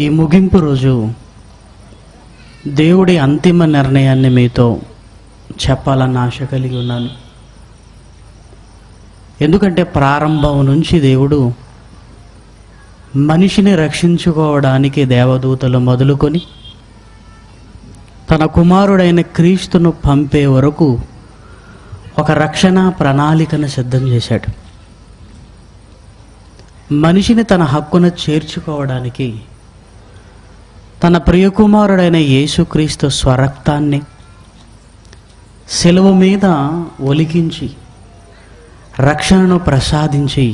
ఈ ముగింపు రోజు దేవుడి అంతిమ నిర్ణయాన్ని మీతో చెప్పాలన్న ఆశ కలిగి ఉన్నాను. ఎందుకంటే ప్రారంభం నుంచి దేవుడు మనిషిని రక్షించుకోవడానికి దేవదూతలు మొదలుకొని తన కుమారుడైన క్రీస్తును పంపే వరకు ఒక రక్షణ ప్రణాళికను సిద్ధం చేశాడు. మనిషిని తన హక్కున చేర్చుకోవడానికి తన ప్రియకుమారుడైన యేసుక్రీస్తు స్వరక్తాన్ని శిలువ మీద ఒలికించి రక్షణను ప్రసాదించి,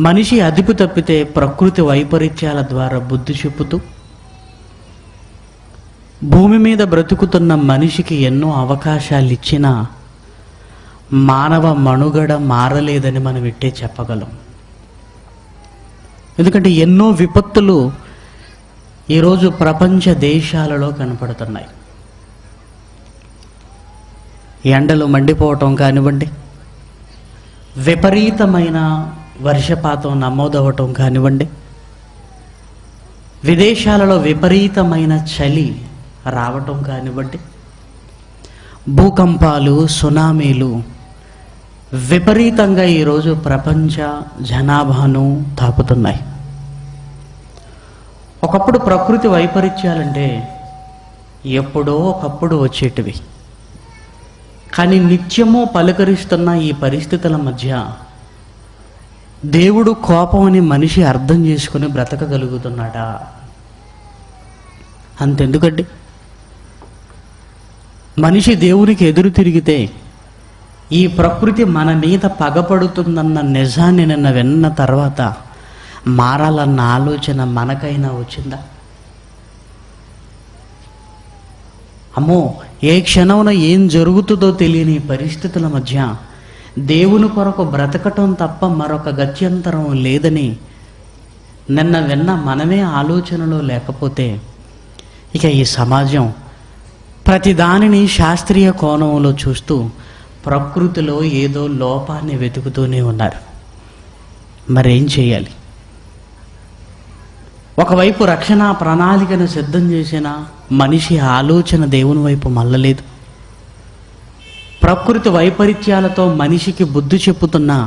మనిషి అదుపు తప్పితే ప్రకృతి వైపరీత్యాల ద్వారా బుద్ధి చెప్పుతూ భూమి మీద బ్రతుకుతున్న మనిషికి ఎన్నో అవకాశాలు ఇచ్చినా మానవ మనుగడ మారలేదని మనం ఇట్టే చెప్పగలం. ఎందుకంటే ఎన్నో విపత్తులు ఈరోజు ప్రపంచ దేశాలలో కనపడుతున్నాయి. ఎండలు మండిపోవటం కానివ్వండి, విపరీతమైన వర్షపాతం నమోదవటం కానివ్వండి, విదేశాలలో విపరీతమైన చలి రావటం కానివ్వండి, భూకంపాలు, సునామీలు విపరీతంగా ఈరోజు ప్రపంచ జనాభాను తాకుతున్నాయి. ఒకప్పుడు ప్రకృతి వైపరీత్యాలంటే ఎప్పుడో ఒకప్పుడు వచ్చేటివి. కానీ నిత్యము పలకరిస్తున్న ఈ పరిస్థితుల మధ్య దేవుడు కోపం అని మనిషి అర్థం చేసుకుని బ్రతకగలుగుతున్నాడా? అంతెందుకండి, మనిషి దేవునికి ఎదురు తిరిగితే ఈ ప్రకృతి మన మీద పగపడుతుందన్న నిజాన్ని నిన్న విన్న తర్వాత మారాలన్న ఆలోచన మనకైనా వచ్చిందా? అమ్మో, ఏ క్షణంలో ఏం జరుగుతుందో తెలియని పరిస్థితుల మధ్య దేవుని కొరకు బ్రతకటం తప్ప మరొక గత్యంతరం లేదని నిన్న విన్న మనమే ఆలోచనలో లేకపోతే ఇక ఈ సమాజం ప్రతిదానిని శాస్త్రీయ కోణంలో చూస్తూ ప్రకృతిలో ఏదో లోపాన్ని వెతుకుతూనే ఉన్నారు. మరేం చేయాలి? ఒకవైపు రక్షణ ప్రణాళికను సిద్ధం చేసిన మనిషి ఆలోచన దేవుని వైపు మళ్ళలేదు. ప్రకృతి వైపరీత్యాలతో మనిషికి బుద్ధి చెప్పుతున్నా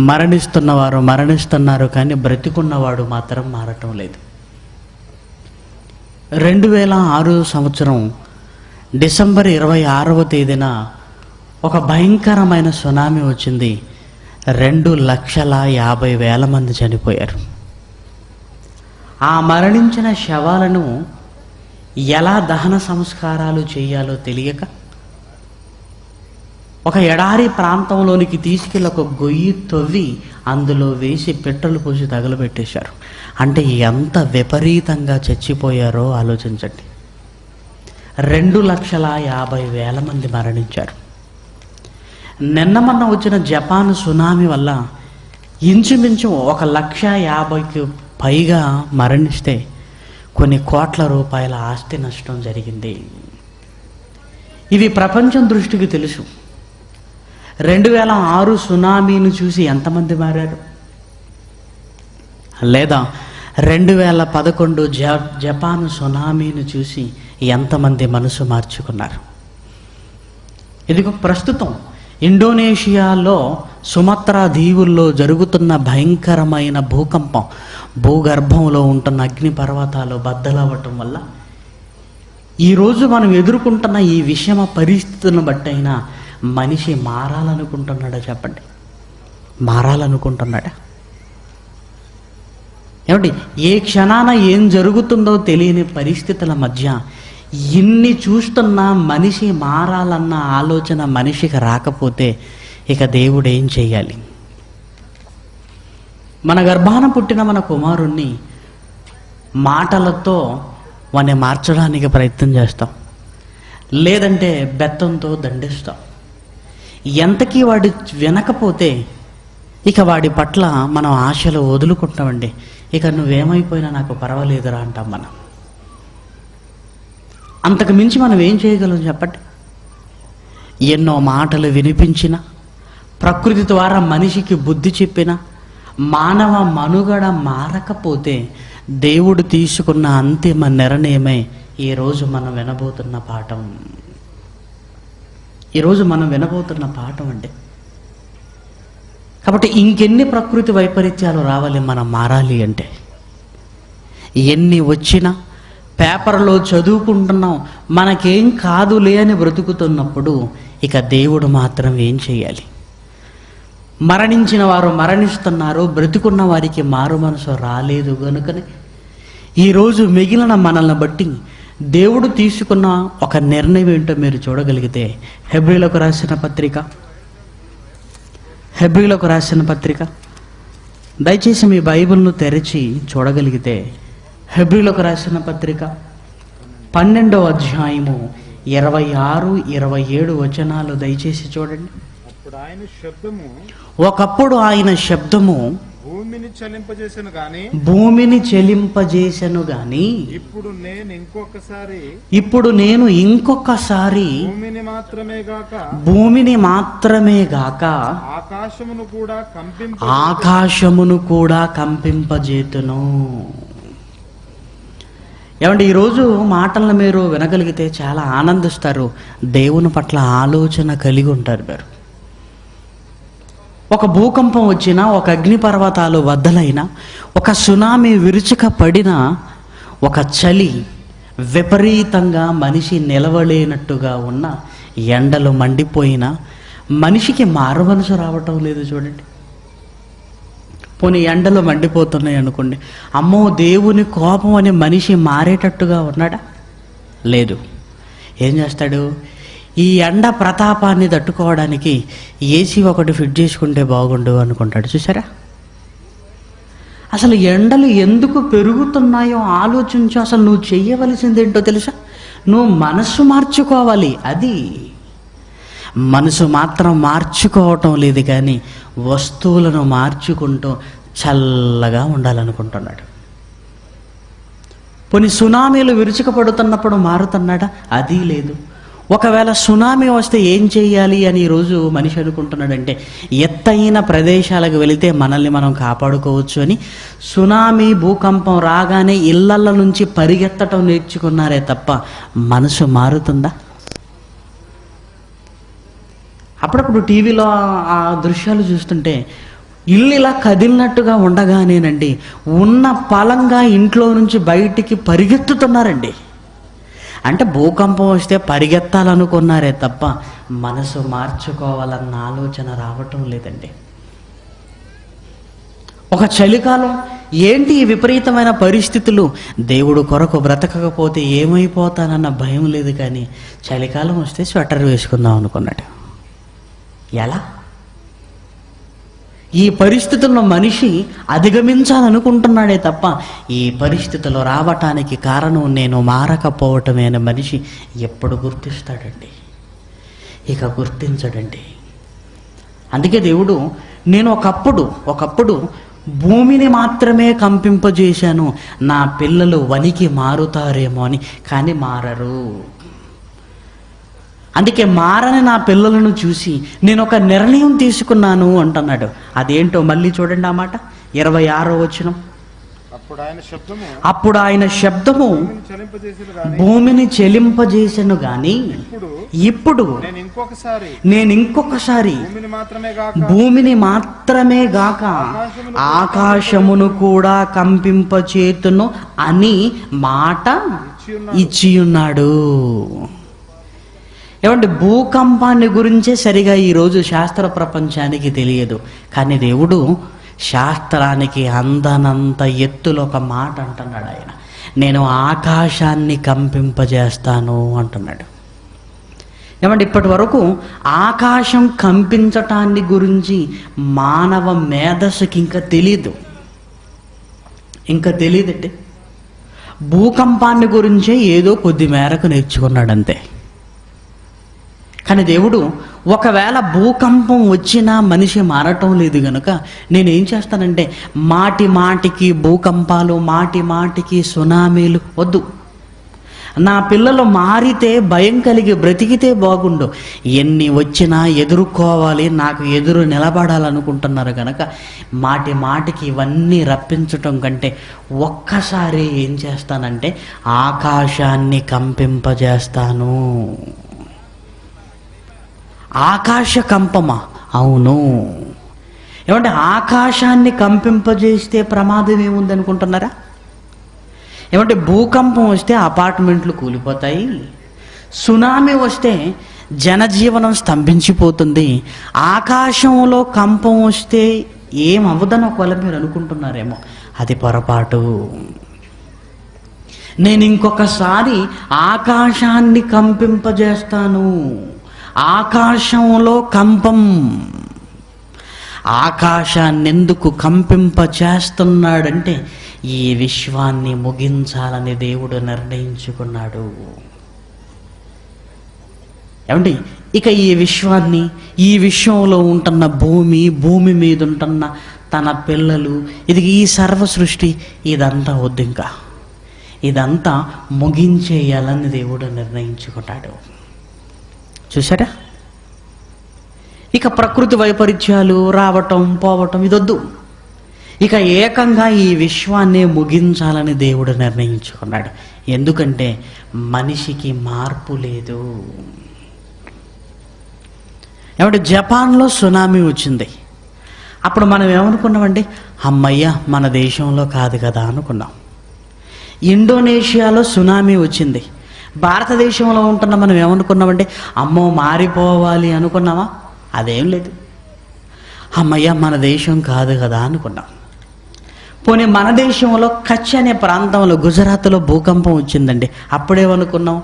మరణిస్తున్నవారు మరణిస్తున్నారు, కానీ బ్రతికున్నవాడు మాత్రం మారటం లేదు. 2006 సంవత్సరం డిసెంబర్ 26వ తేదీన ఒక భయంకరమైన సునామీ వచ్చింది. 2,50,000 మంది చనిపోయారు. ఆ మరణించిన శవాలను ఎలా దహన సంస్కారాలు చేయాలో తెలియక ఒక ఎడారి ప్రాంతంలోనికి తీసుకెళ్ళి ఒక గొయ్యి తవ్వి అందులో వేసి పెట్రోల్ పోసి తగలబెట్టేశారు. అంటే ఎంత విపరీతంగా చచ్చిపోయారో ఆలోచించండి. 2,50,000 మంది మరణించారు. నిన్న మొన్న వచ్చిన జపాన్ సునామీ వల్ల ఇంచుమించు 1,50,000కి పైగా మరణిస్తే కొన్ని కోట్ల రూపాయల ఆస్తి నష్టం జరిగింది. ఇవి ప్రపంచం దృష్టికి తెలుసు. 2006 సునామీని చూసి ఎంతమంది మారారు? లేదా 2011 జపాన్ సునామీని చూసి ఎంతమంది మనసు మార్చుకున్నారు? ఇదిగో ప్రస్తుతం ఇండోనేషియాలో సుమత్రా దీవుల్లో జరుగుతున్న భయంకరమైన భూకంపం, భూగర్భంలో ఉంటున్న అగ్ని పర్వతాలు బద్దలవ్వటం వల్ల ఈరోజు మనం ఎదుర్కొంటున్న ఈ విషమ పరిస్థితులను బట్టి అయినా మనిషి మారాలనుకుంటున్నాడా? చెప్పండి, మారాలనుకుంటున్నాడా? ఏమండి, ఏ క్షణాన ఏం జరుగుతుందో తెలియని పరిస్థితుల మధ్య ఇన్ని చూస్తున్నా మనిషి మారాలన్న ఆలోచన మనిషికి రాకపోతే ఇక దేవుడు ఏం చెయ్యాలి? మన గర్భాన పుట్టిన మన కుమారుణ్ణి మాటలతో వాడిని మార్చడానికి ప్రయత్నం చేస్తాం, లేదంటే బెత్తంతో దండిస్తాం. ఎంతకీ వాడు వినకపోతే ఇక వాడి పట్ల మనం ఆశలు వదులుకుంటామండి. ఇక నువ్వేమైపోయినా నాకు పర్వాలేదురా అంటాం మనం. అంతకు మించి మనం ఏం చేయగలం చెప్పండి? ఎన్నో మాటలు వినిపించిన, ప్రకృతి ద్వారా మనిషికి బుద్ధి చెప్పిన, మానవ మనుగడ మారకపోతే దేవుడు తీసుకున్న అంతిమ నిర్ణయమే ఈరోజు మనం వినబోతున్న పాఠం. ఈరోజు మనం వినబోతున్న పాఠం అండి. కాబట్టి ఇంకెన్ని ప్రకృతి వైపరీత్యాలు రావాలి మనం మారాలి అంటే? ఎన్ని వచ్చినా పేపర్లో చదువుకుంటున్నాం, మనకేం కాదులే అని బ్రతుకుతున్నప్పుడు ఇక దేవుడు మాత్రం ఏం చేయాలి? మరణించిన వారు మరణిస్తున్నారు, బ్రతుకున్న వారికి మారు మనసు రాలేదు గనుకనే ఈరోజు మిగిలిన మనల్ని బట్టి దేవుడు తీసుకున్న ఒక నిర్ణయం ఏంటో మీరు చూడగలిగితే, హెబ్రీలకు రాసిన పత్రిక దయచేసి మీ బైబిల్ను తెరిచి చూడగలిగితే, హెబ్రీలకు రాసిన పత్రిక 12వ అధ్యాయము 26, 27 వచనాలు దయచేసి చూడండి. ఒకప్పుడు ఆయన శబ్దము భూమిని చెలింపజేసెను గాని ఇప్పుడు నేను ఇంకొకసారి భూమిని మాత్రమే గాక ఆకాశమును కూడా కంపింపజేతును. ఏమంటే ఈరోజు మాటలను మీరు వినగలిగితే చాలా ఆనందిస్తారు, దేవుని పట్ల ఆలోచన కలిగి ఉంటారు మీరు. ఒక భూకంపం వచ్చినా, ఒక అగ్నిపర్వతాలు వద్దలైనా, ఒక సునామీ విరుచుక పడినా, ఒక చలి విపరీతంగా మనిషి నిలవలేనట్టుగా ఉన్న, ఎండలు మండిపోయినా మనిషికి మారు మనసు రావటం లేదు. చూడండి, పోనీ ఎండలు మండిపోతున్నాయి అనుకోండి, అమ్మో దేవుని కోపం అని మనిషి మారేటట్టుగా ఉన్నాడా? లేదు. ఏం చేస్తాడు? ఈ ఎండ ప్రతాపాన్ని తట్టుకోవడానికి ఏసీ ఒకటి ఫిట్ చేసుకుంటే బాగుండు అనుకుంటాడు. చూసారా? అసలు ఎండలు ఎందుకు పెరుగుతున్నాయో ఆలోచించు. అసలు నువ్వు చెయ్యవలసిందేంటో తెలుసా? నువ్వు మనసు మార్చుకోవాలి. అది మనసు మాత్రం మార్చుకోవటం లేదు, కానీ వస్తువులను మార్చుకుంటూ చల్లగా ఉండాలనుకుంటున్నాడు. పోనీ సునామీలు విరుచుకపడుతున్నప్పుడు మారుతున్నాడా? అది లేదు. ఒకవేళ సునామీ వస్తే ఏం చేయాలి అని ఈరోజు మనిషి అనుకుంటున్నాడంటే, ఎత్తైన ప్రదేశాలకు వెళితే మనల్ని మనం కాపాడుకోవచ్చు అని సునామీ భూకంపం రాగానే ఇళ్లల నుంచి పరిగెత్తటం నేర్చుకున్నారే తప్ప మనసు మారుతుందా? అప్పుడప్పుడు టీవీలో ఆ దృశ్యాలు చూస్తుంటే ఇల్లు ఇలా కదిలినట్టుగా ఉండగానేనండి ఉన్న పలంగా ఇంట్లో నుంచి బయటికి పరిగెత్తుతున్నారండి. అంటే భూకంపం వస్తే పరిగెత్తాలనుకున్నారే తప్ప మనసు మార్చుకోవాలన్న ఆలోచన రావటం లేదండి. ఒక చలికాలం ఏంటి ఈ విపరీతమైన పరిస్థితులు, దేవుడు కొరకు బ్రతకకపోతే ఏమైపోతానన్న భయం లేదు, కానీ చలికాలం వస్తే స్వెటర్ వేసుకుందాం అనుకున్నాడు. ఎలా? ఈ పరిస్థితుల్లో మనిషి అధిగమించాలనుకుంటున్నాడే తప్ప ఈ పరిస్థితులు రావటానికి కారణం నేను మారకపోవటమే అని మనిషి ఎప్పుడు గుర్తిస్తాడండి? ఇక గుర్తించడండి. అందుకే దేవుడు, నేను ఒకప్పుడు భూమిని మాత్రమే కంపింపజేశాను, నా పిల్లలు వణికి మారుతారేమో అని, కానీ మారరు. అందుకే మారని నా పిల్లలను చూసి నేను ఒక నిర్ణయం తీసుకున్నాను అంటున్నాడు. అదేంటో మళ్ళీ చూడండి ఆ మాట, 26వ వచనం. అప్పుడు ఆయన శబ్దము భూమిని చెలింపజేసెను గాని ఇప్పుడు నేను ఇంకొకసారి భూమిని మాత్రమే గాక ఆకాశమును కూడా కంపింపచేతును అని మాట ఇచ్చియున్నాడు. ఏమంటే భూకంపాన్ని గురించే సరిగా ఈరోజు శాస్త్ర ప్రపంచానికి తెలియదు, కానీ దేవుడు శాస్త్రానికి అందనంత ఎత్తులో ఒక మాట అంటున్నాడు. ఆయన, నేను ఆకాశాన్ని కంపింపజేస్తాను అంటున్నాడు. ఏమంటే ఇప్పటి వరకు ఆకాశం కంపించటాన్ని గురించి మానవ మేధస్సుకి ఇంకా తెలియదండి. భూకంపాన్ని గురించే ఏదో కొద్ది మేరకు నేర్చుకున్నాడు అంతే. కానీ దేవుడు, ఒకవేళ భూకంపం వచ్చినా మనిషి మారటం లేదు గనుక నేనేం చేస్తానంటే, మాటికి భూకంపాలు, మాటికి సునామీలు వద్దు, నా పిల్లలు మారితే భయం కలిగి బ్రతికితే బాగుండు, ఎన్ని వచ్చినా ఎదుర్కోవాలి, నాకు ఎదురు నిలబడాలనుకుంటున్నారు కనుక మాటి మాటికి ఇవన్నీ రప్పించటం కంటే ఒక్కసారి ఏం చేస్తానంటే ఆకాశాన్ని కంపింపజేస్తాను. ఆకాశ కంపమా? అవును. ఏమంటే ఆకాశాన్ని కంపింపజేస్తే ప్రమాదం ఏముంది అనుకుంటున్నారా? ఏమంటే భూకంపం వస్తే అపార్ట్మెంట్లు కూలిపోతాయి, సునామీ వస్తే జనజీవనం స్తంభించిపోతుంది, ఆకాశంలో కంపం వస్తే ఏమవ్వదని ఒకవేళ మీరు అనుకుంటున్నారేమో, అది పొరపాటు. నేను ఇంకొకసారి ఆకాశాన్ని కంపింపజేస్తాను. ఆకాశంలో కంపం. ఆకాశాన్ని ఎందుకు కంపింపచేస్తున్నాడంటే ఈ విశ్వాన్ని ముగించాలని దేవుడు నిర్ణయించుకున్నాడు. ఏమండి, ఇక ఈ విశ్వాన్ని, ఈ విశ్వంలో ఉంటున్న భూమి మీద ఉంటున్న తన పిల్లలు, ఇది ఈ సర్వ సృష్టి ఇదంతా వద్దు, ఇంకా ఇదంతా ముగించేయాలని దేవుడు నిర్ణయించుకున్నాడు. చూసారా? ఇక ప్రకృతి వైపరీత్యాలు రావటం పోవటం ఇదొద్దు, ఇక ఏకంగా ఈ విశ్వాన్ని ముగించాలని దేవుడు నిర్ణయించుకున్నాడు. ఎందుకంటే మనిషికి మార్పు లేదు. ఏమంటే జపాన్లో సునామీ వచ్చింది. అప్పుడు మనం ఏమనుకున్నామండి? అమ్మయ్య, మన దేశంలో కాదు కదా అనుకున్నాం. ఇండోనేషియాలో సునామీ వచ్చింది. భారతదేశంలో ఉంటున్న మనం ఏమనుకున్నామంటే అమ్మో మారిపోవాలి అనుకున్నామా? అదేం లేదు. అమ్మయ్య, మన దేశం కాదు కదా అనుకున్నాం. పోనీ మన దేశంలో కచ్ అనే ప్రాంతంలో గుజరాత్లో భూకంపం వచ్చిందండి. అప్పుడేమనుకున్నాం?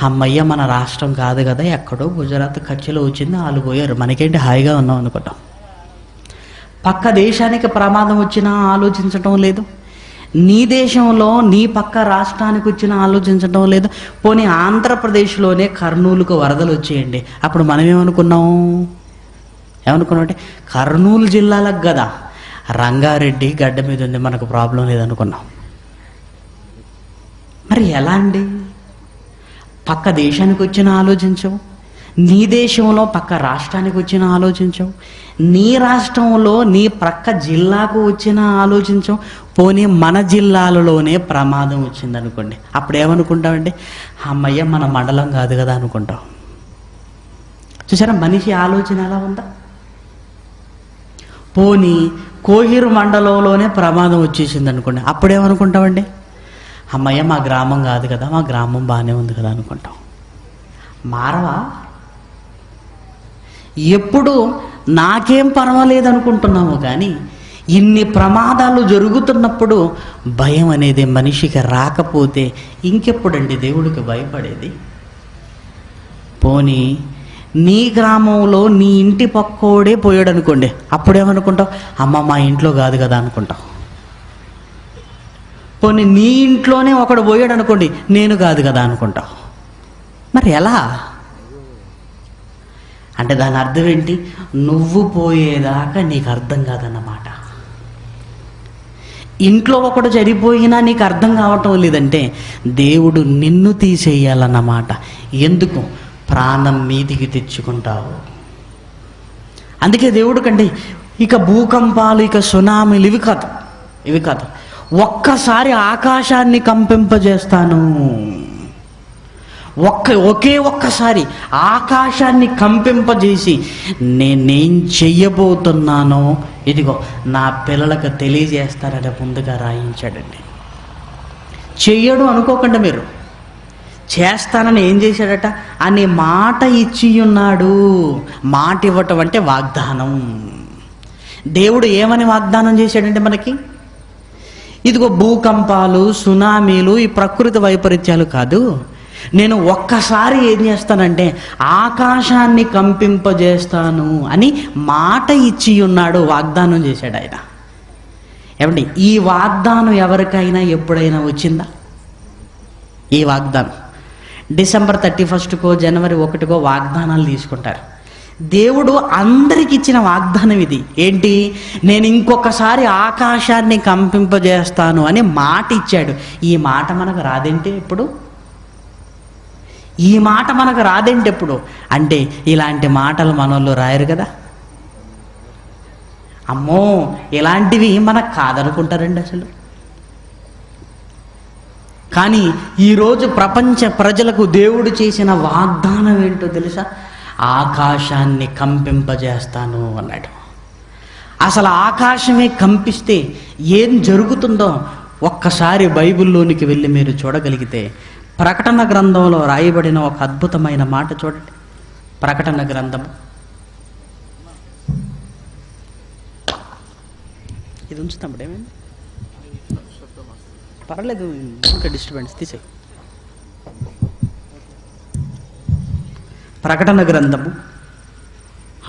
అమ్మయ్య, మన రాష్ట్రం కాదు కదా, ఎక్కడో గుజరాత్ కచ్లో వచ్చింది, వాళ్ళు పోయారు, మనకేంటి హాయిగా ఉన్నాం అనుకున్నాం. పక్క దేశానికి ప్రమాదం వచ్చినా ఆలోచించటం లేదు, నీ దేశంలో నీ పక్క రాష్ట్రానికి వచ్చినా ఆలోచించటం లేదు. పోనీ ఆంధ్రప్రదేశ్లోనే కర్నూలుకు వరదలు వచ్చేయండి, అప్పుడు మనం ఏమనుకున్నాం అంటే కర్నూలు జిల్లాలకు కదా, రంగారెడ్డి గడ్డ మీద ఉంది, మనకు ప్రాబ్లం లేదనుకున్నాం. మరి ఎలా అండి? పక్క దేశానికి వచ్చినా ఆలోచించవు, నీ దేశంలో పక్క రాష్ట్రానికి వచ్చినా ఆలోచించవు, నీ రాష్ట్రంలో నీ ప్రక్క జిల్లాకు వచ్చినా ఆలోచించవు. పోనీ మన జిల్లాలలోనే ప్రమాదం వచ్చిందనుకోండి, అప్పుడు ఏమనుకుంటామండి? అమ్మయ్య, మన మండలం కాదు కదా అనుకుంటాం. చూసారా మనిషి ఆలోచన ఎలా ఉందా? పోనీ కోహిర్ మండలంలోనే ప్రమాదం వచ్చేసింది అనుకోండి, అప్పుడేమనుకుంటామండి? అమ్మయ్య, మా గ్రామం కాదు కదా, మా గ్రామం బాగానే ఉంది కదా అనుకుంటాం. మారవా? ఎప్పుడు నాకేం పర్వాలేదు అనుకుంటున్నాము, కానీ ఇన్ని ప్రమాదాలు జరుగుతున్నప్పుడు భయం అనేది మనిషికి రాకపోతే ఇంకెప్పుడండి దేవుడికి భయపడేది? పోనీ నీ గ్రామంలో నీ ఇంటి పక్కోడే పోయాడు అనుకోండి, అప్పుడేమనుకుంటావు? అమ్మ, మా ఇంట్లో కాదు కదా అనుకుంటావు. పోనీ నీ ఇంట్లోనే ఒకడు పోయాడు అనుకోండి, నేను కాదు కదా అనుకుంటావు. మరి ఎలా అంటే దాని అర్థం ఏంటి? నువ్వు పోయేదాకా నీకు అర్థం కాదన్నమాట. ఇంట్లో ఒకడు చనిపోయినా నీకు అర్థం కావటం లేదంటే దేవుడు నిన్ను తీసేయాలన్నమాట. ఎందుకు? ప్రాణం మీదికి తెచ్చుకుంటావు. అందుకే దేవుడు కంటే ఇక భూకంపాలు, ఇక సునామీలు ఇవి కాదు, ఒక్కసారి ఆకాశాన్ని కంపింపజేస్తాను. ఒకే ఒక్కసారి ఆకాశాన్ని కంపింపజేసి నేనేం చెయ్యబోతున్నానో ఇదిగో నా పిల్లలకు తెలియజేస్తారని ముందుగా రాయించాడండి. చెయ్యడు అనుకోకుండా మీరు, చేస్తానని ఏం చేశాడట అనే మాట ఇచ్చి ఉన్నాడు. మాట ఇవ్వటం అంటే వాగ్దానం. దేవుడు ఏమని వాగ్దానం చేశాడంటే మనకి, ఇదిగో భూకంపాలు, సునామీలు, ఈ ప్రకృతి వైపరీత్యాలు కాదు, నేను ఒక్కసారి ఏం చేస్తానంటే ఆకాశాన్ని కంపింపజేస్తాను అని మాట ఇచ్చి ఉన్నాడు, వాగ్దానం చేశాడు ఆయన. ఏమండి, ఈ వాగ్దానం ఎవరికైనా ఎప్పుడైనా వచ్చిందా? ఈ వాగ్దానం డిసెంబర్ 31కో జనవరి 1కో వాగ్దానాలు తీసుకుంటారు. దేవుడు అందరికి ఇచ్చిన వాగ్దానం ఇది. ఏంటి? నేను ఇంకొకసారి ఆకాశాన్ని కంపింపజేస్తాను అని మాట ఇచ్చాడు. ఈ మాట మనకు రాదేంటి? ఇప్పుడు ఈ మాట మనకు రాదేంటి ఎప్పుడు అంటే ఇలాంటి మాటలు మనోళ్ళు రాయరు కదా. అమ్మో ఇలాంటివి మనకు కాదనుకుంటారండి అసలు. కానీ ఈరోజు ప్రపంచ ప్రజలకు దేవుడు చేసిన వాగ్దానం ఏంటో తెలుసా? ఆకాశాన్ని కంపింపజేస్తాను అన్నాడు. అసలు ఆకాశమే కంపిస్తే ఏం జరుగుతుందో ఒక్కసారి బైబిల్లోనికి వెళ్ళి మీరు చూడగలిగితే ప్రకటన గ్రంథంలో రాయబడిన ఒక అద్భుతమైన మాట చూడండి. ప్రకటన గ్రంథము, ఇది ఉంచుతాం ఏమైంది పర్లేదు, ఇంకా డిస్టర్బెన్స్ తీసేయి. ప్రకటన గ్రంథము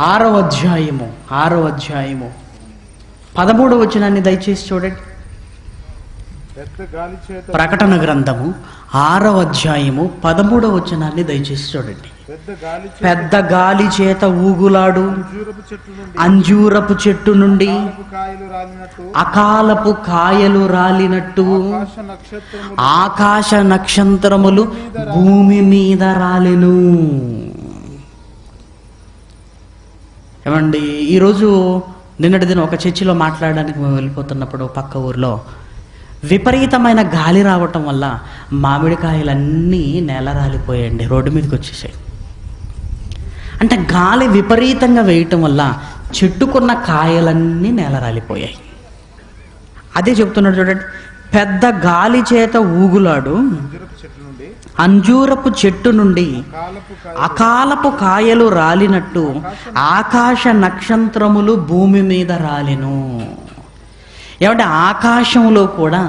6వ అధ్యాయము 13వ వచనాన్ని దయచేసి చూడండి. ప్రకటన గ్రంథము 6వ అధ్యాయము 13వ వచనాన్ని దయచేసి చూడండి. పెద్ద గాలి చేత ఊగులాడు అంజూరపు చెట్టు నుండి అకాలపు కాయలు రాలినట్టు ఆకాశ నక్షత్రములు భూమి మీద రాలెను. ఏమండి, ఈరోజు నిన్నటి దిన ఒక చర్చిలో మాట్లాడడానికి మేము వెళ్ళిపోతున్నప్పుడు పక్క ఊర్లో విపరీతమైన గాలి రావటం వల్ల మామిడికాయలన్నీ నేల రాలిపోయాయండి, రోడ్డు మీదకి వచ్చేసాయి. అంటే గాలి విపరీతంగా వేయటం వల్ల చెట్టుకున్న కాయలన్నీ నేల రాలిపోయాయి. అదే చెప్తున్నాడు చూడండి. పెద్ద గాలి చేత ఊగులాడు అంజూరపు చెట్టు నుండి అకాలపు కాయలు రాలినట్టు ఆకాశ నక్షత్రములు భూమి మీద రాలెను. ఏమంటే ఆకాశంలో కూడా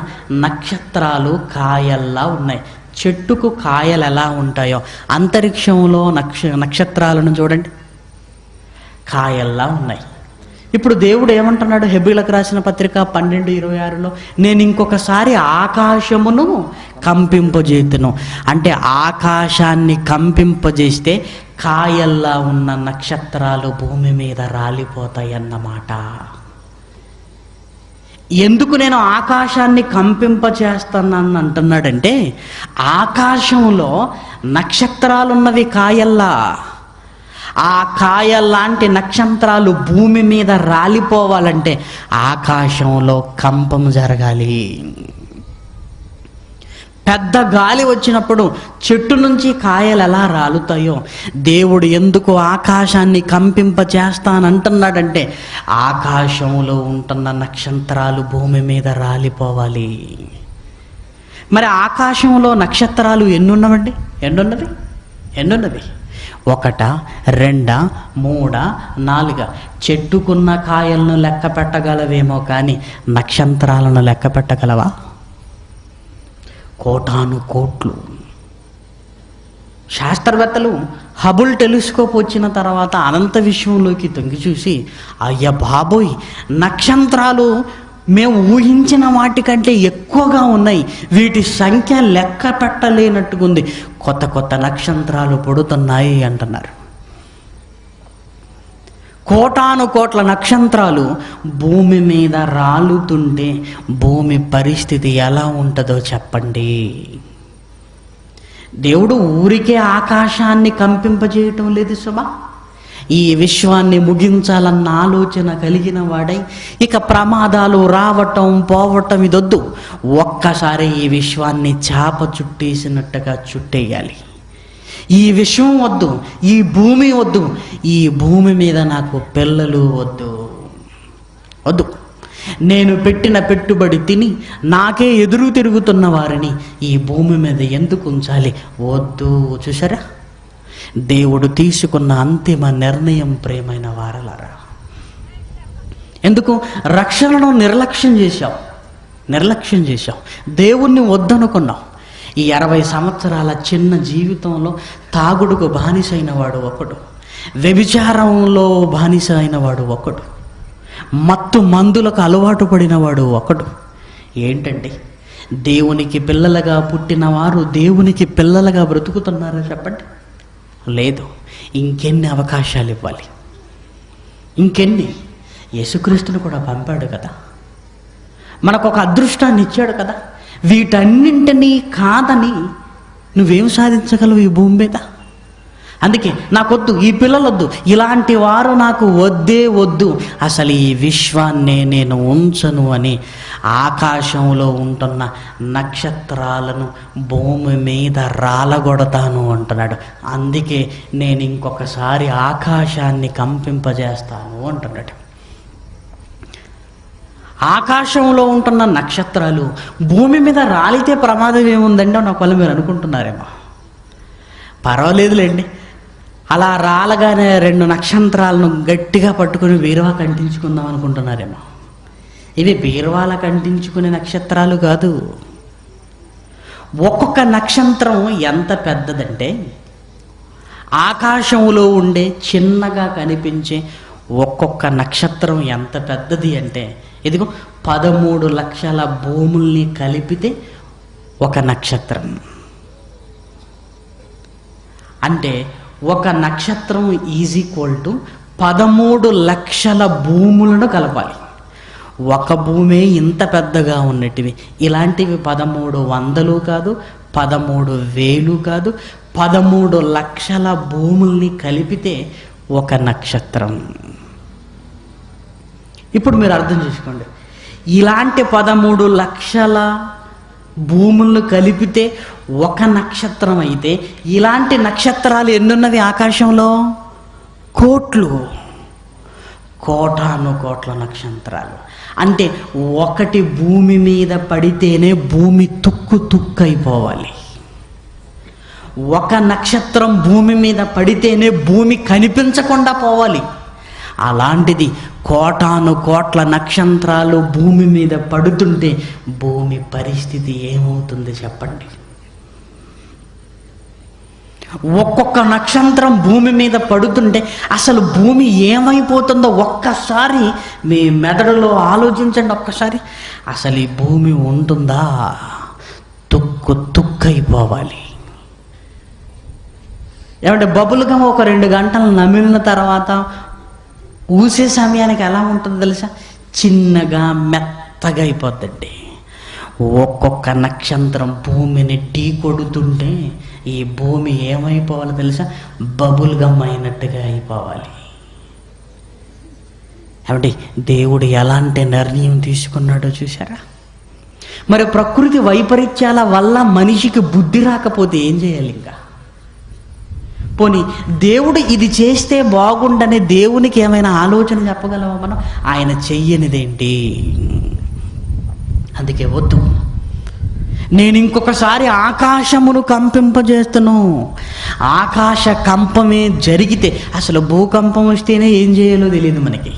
నక్షత్రాలు కాయల్లా ఉన్నాయి. చెట్టుకు కాయలు ఎలా ఉంటాయో అంతరిక్షంలో నక్షత్రాలను చూడండి, కాయల్లా ఉన్నాయి. ఇప్పుడు దేవుడు ఏమంటున్నాడు? హెబ్రీలకు రాసిన పత్రిక 12:26లో నేను ఇంకొకసారి ఆకాశమును కంపింపజేతును. అంటే ఆకాశాన్ని కంపింపజేస్తే కాయల్లా ఉన్న నక్షత్రాలు భూమి మీద రాలిపోతాయి అన్నమాట. ఎందుకు నేను ఆకాశాన్ని కంపింపచేస్తానని అంటున్నాడంటే ఆకాశంలో నక్షత్రాలున్నవి కాయల్లా. ఆ కాయల్లాంటి నక్షత్రాలు భూమి మీద రాలిపోవాలంటే ఆకాశంలో కంపం జరగాలి. పెద్ద గాలి వచ్చినప్పుడు చెట్టు నుంచి కాయలు ఎలా రాలుతాయో దేవుడు ఎందుకు ఆకాశాన్ని కంపింపచేస్తానంటున్నాడంటే ఆకాశంలో ఉంటున్న నక్షత్రాలు భూమి మీద రాలిపోవాలి. మరి ఆకాశంలో నక్షత్రాలు ఎన్నున్నవండి? ఎన్నున్నవి 1, 2, 3, 4. చెట్టుకున్న కాయలను లెక్క పెట్టగలవేమో కానీ నక్షత్రాలను లెక్క పెట్టగలవా? కోటాను కోట్లు. శాస్త్రవేత్తలు హబుల్ టెలిస్కోప్ వచ్చిన తర్వాత అనంత విశ్వంలోకి తొంగి చూసి అయ్య బాబోయ్, నక్షత్రాలు మేము ఊహించిన వాటికంటే ఎక్కువగా ఉన్నాయి, వీటి సంఖ్య లెక్క పెట్టలేనట్టుకుంది, కొత్త కొత్త నక్షత్రాలు పుడుతున్నాయి అంటున్నారు. కోటాను కోట్ల నక్షత్రాలు భూమి మీద రాలుతుంటే భూమి పరిస్థితి ఎలా ఉంటుందో చెప్పండి. దేవుడు ఊరికే ఆకాశాన్ని కంపింపజేయటం లేదు సుమా. ఈ విశ్వాన్ని ముగించాలన్న ఆలోచన కలిగిన వాడై ఇక ప్రమాదాలు రావటం పోవటం ఇదొద్దు, ఒక్కసారి ఈ విశ్వాన్ని చాప చుట్టేసినట్టుగా చుట్టేయాలి. ఈ విశ్వం వద్దు, ఈ భూమి వద్దు, ఈ భూమి మీద నాకు పిల్లలు వద్దు. నేను పెట్టిన పెట్టుబడి తిని నాకే ఎదురు తిరుగుతున్న వారిని ఈ భూమి మీద ఎందుకు ఉంచాలి? వద్దు. చూసారా, దేవుడు తీసుకున్న అంతిమ నిర్ణయం ప్రియమైన వారలారా. ఎందుకు? రక్షణను నిర్లక్ష్యం చేశావు, దేవుణ్ణి వద్దనుకున్నావు. ఈ 60 సంవత్సరాల చిన్న జీవితంలో తాగుడుకు బానిసైన వాడు ఒకడు, వ్యభిచారంలో బానిస అయిన వాడు ఒకడు, మత్తు మందులకు అలవాటు పడినవాడు ఒకడు. ఏంటంటే దేవునికి పిల్లలుగా పుట్టిన వారు దేవునికి పిల్లలుగా బ్రతుకుతున్నారా చెప్పండి? లేదు. ఇంకెన్ని అవకాశాలు ఇవ్వాలి? ఇంకెన్ని? యేసుక్రీస్తుని కూడా పంపాడు కదా, మనకు ఒక అదృష్టాన్ని ఇచ్చాడు కదా. వీటన్నింటినీ కాదని నువ్వేం సాధించగలవు ఈ భూమి మీద? అందుకే నాకొద్దు, ఈ పిల్లలొద్దు, ఇలాంటి వారు నాకు వద్దే వద్దు, అసలు ఈ విశ్వాన్నే నేను ఉంచను అని ఆకాశంలో ఉంటున్న నక్షత్రాలను భూమి మీద రాలగొడతాను అంటున్నాడు. అందుకే నేను ఇంకొకసారి ఆకాశాన్ని కంపింపజేస్తాను అంటున్నాడు. ఆకాశంలో ఉంటున్న నక్షత్రాలు భూమి మీద రాలితే ప్రమాదం ఏముందండి అని ఒకవేళ మీరు అనుకుంటున్నారేమో. పర్వాలేదులేండి, అలా రాలగానే 2 నక్షత్రాలను గట్టిగా పట్టుకుని బీరువా కంటించుకుందాం అనుకుంటున్నారేమో. ఇవి బీరువాల కంటించుకునే నక్షత్రాలు కాదు. ఒక్కొక్క నక్షత్రం ఎంత పెద్దదంటే, ఆకాశంలో ఉండే చిన్నగా కనిపించే ఒక్కొక్క నక్షత్రం ఎంత పెద్దది అంటే, ఇదిగో 13 లక్షల భూముల్ని కలిపితే ఒక నక్షత్రం. అంటే ఒక నక్షత్రం ఈజ్ ఈక్వల్ టు 13 లక్షల భూములను కలపాలి. ఒక భూమే ఇంత పెద్దగా ఉన్నటివి. ఇలాంటివి 1300 కాదు, 13,000 కాదు, 13 లక్షల భూముల్ని కలిపితే ఒక నక్షత్రం. ఇప్పుడు మీరు అర్థం చేసుకోండి, ఇలాంటి 13 లక్షల భూములను కలిపితే ఒక నక్షత్రం అయితే, ఇలాంటి నక్షత్రాలు ఎన్నున్నవి ఆకాశంలో? కోట్లు, కోటాను కోట్ల నక్షత్రాలు. అంటే ఒకటి భూమి మీద పడితేనే భూమి తుక్కు తుక్కు అయిపోవాలి. ఒక నక్షత్రం భూమి మీద పడితేనే భూమి కనిపించకుండా పోవాలి. అలాంటిది కోటాను కోట్ల నక్షత్రాలు భూమి మీద పడుతుంటే భూమి పరిస్థితి ఏమవుతుంది చెప్పండి? ఒక్కొక్క నక్షత్రం భూమి మీద పడుతుంటే అసలు భూమి ఏమైపోతుందో ఒక్కసారి మీ మెదడులో ఆలోచించండి. ఒక్కసారి అసలు ఈ భూమి ఉంటుందా? తుక్కు తుక్కైపోవాలి. ఏమంటే బబుల్గా ఒక 2 గంటలు నమిలిన తర్వాత ఊసే సమయానికి ఎలా ఉంటుందో తెలుసా? చిన్నగా మెత్తగా అయిపోద్దండి. ఒక్కొక్క నక్షత్రం భూమిని ఢీ కొడుతుంటే ఈ భూమి ఏమైపోవాలి తెలుసా? బబుల్ గమ్ అయినట్టుగా అయిపోవాలి. ఏమంటే దేవుడు ఎలాంటి నిర్ణయం తీసుకున్నాడో చూసారా? మరి ప్రకృతి వైపరీత్యాల వల్ల మనిషికి బుద్ధి రాకపోతే ఏం చేయాలి? ఇంకా పోనీ దేవుడు ఇది చేస్తే బాగుండనే దేవునికి ఏమైనా ఆలోచన చెప్పగలమా మనం? ఆయన చెయ్యనిదేంటి? అందుకే వద్దు, నేను ఇంకొకసారి ఆకాశమును కంపింపజేస్తాను. ఆకాశ కంపమే జరిగితే, అసలు భూకంపం వస్తేనే ఏం చేయాలో తెలియదు మనకి.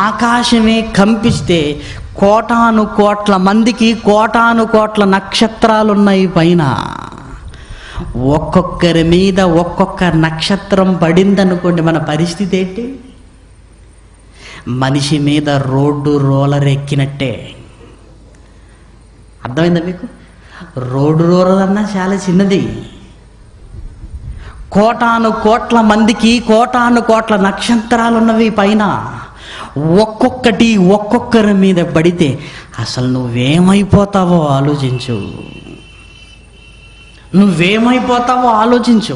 ఆకాశమే కంపిస్తే కోటాను కోట్ల మందికి కోటాను కోట్ల నక్షత్రాలున్నాయి పైన. ఒక్కొక్కరి మీద ఒక్కొక్క నక్షత్రం పడిందనుకోండి, మన పరిస్థితి ఏంటి? మనిషి మీద రోడ్డు రోలర్ ఎక్కినట్టే. అర్థమైందా మీకు? రోడ్డు రోలర్ అన్నా చాలా చిన్నది. కోటాను కోట్ల మందికి కోటాను కోట్ల నక్షత్రాలు ఉన్నవి పైన. ఒక్కొక్కటి ఒక్కొక్కరి మీద పడితే అసలు నువ్వేమైపోతావో ఆలోచించు. నువ్వేమైపోతావో ఆలోచించు.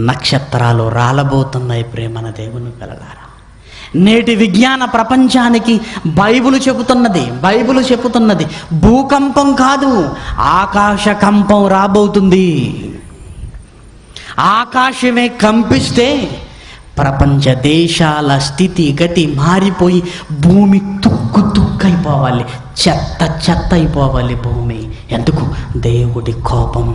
నక్షత్రాలు రాలబోతున్నాయి ప్రేమన దేవుని పిల్లలారా. నేటి విజ్ఞాన ప్రపంచానికి బైబిలు చెబుతున్నది భూకంపం కాదు, ఆకాశ కంపం రాబోతుంది. ఆకాశమే కంపిస్తే ప్రపంచ దేశాల స్థితి గతి మారిపోయి భూమి తుక్కు తుక్కైపోవాలి, చెత్త చెత్త అయిపోవాలి భూమి. ఎందుకు? దేవుడి కోపం.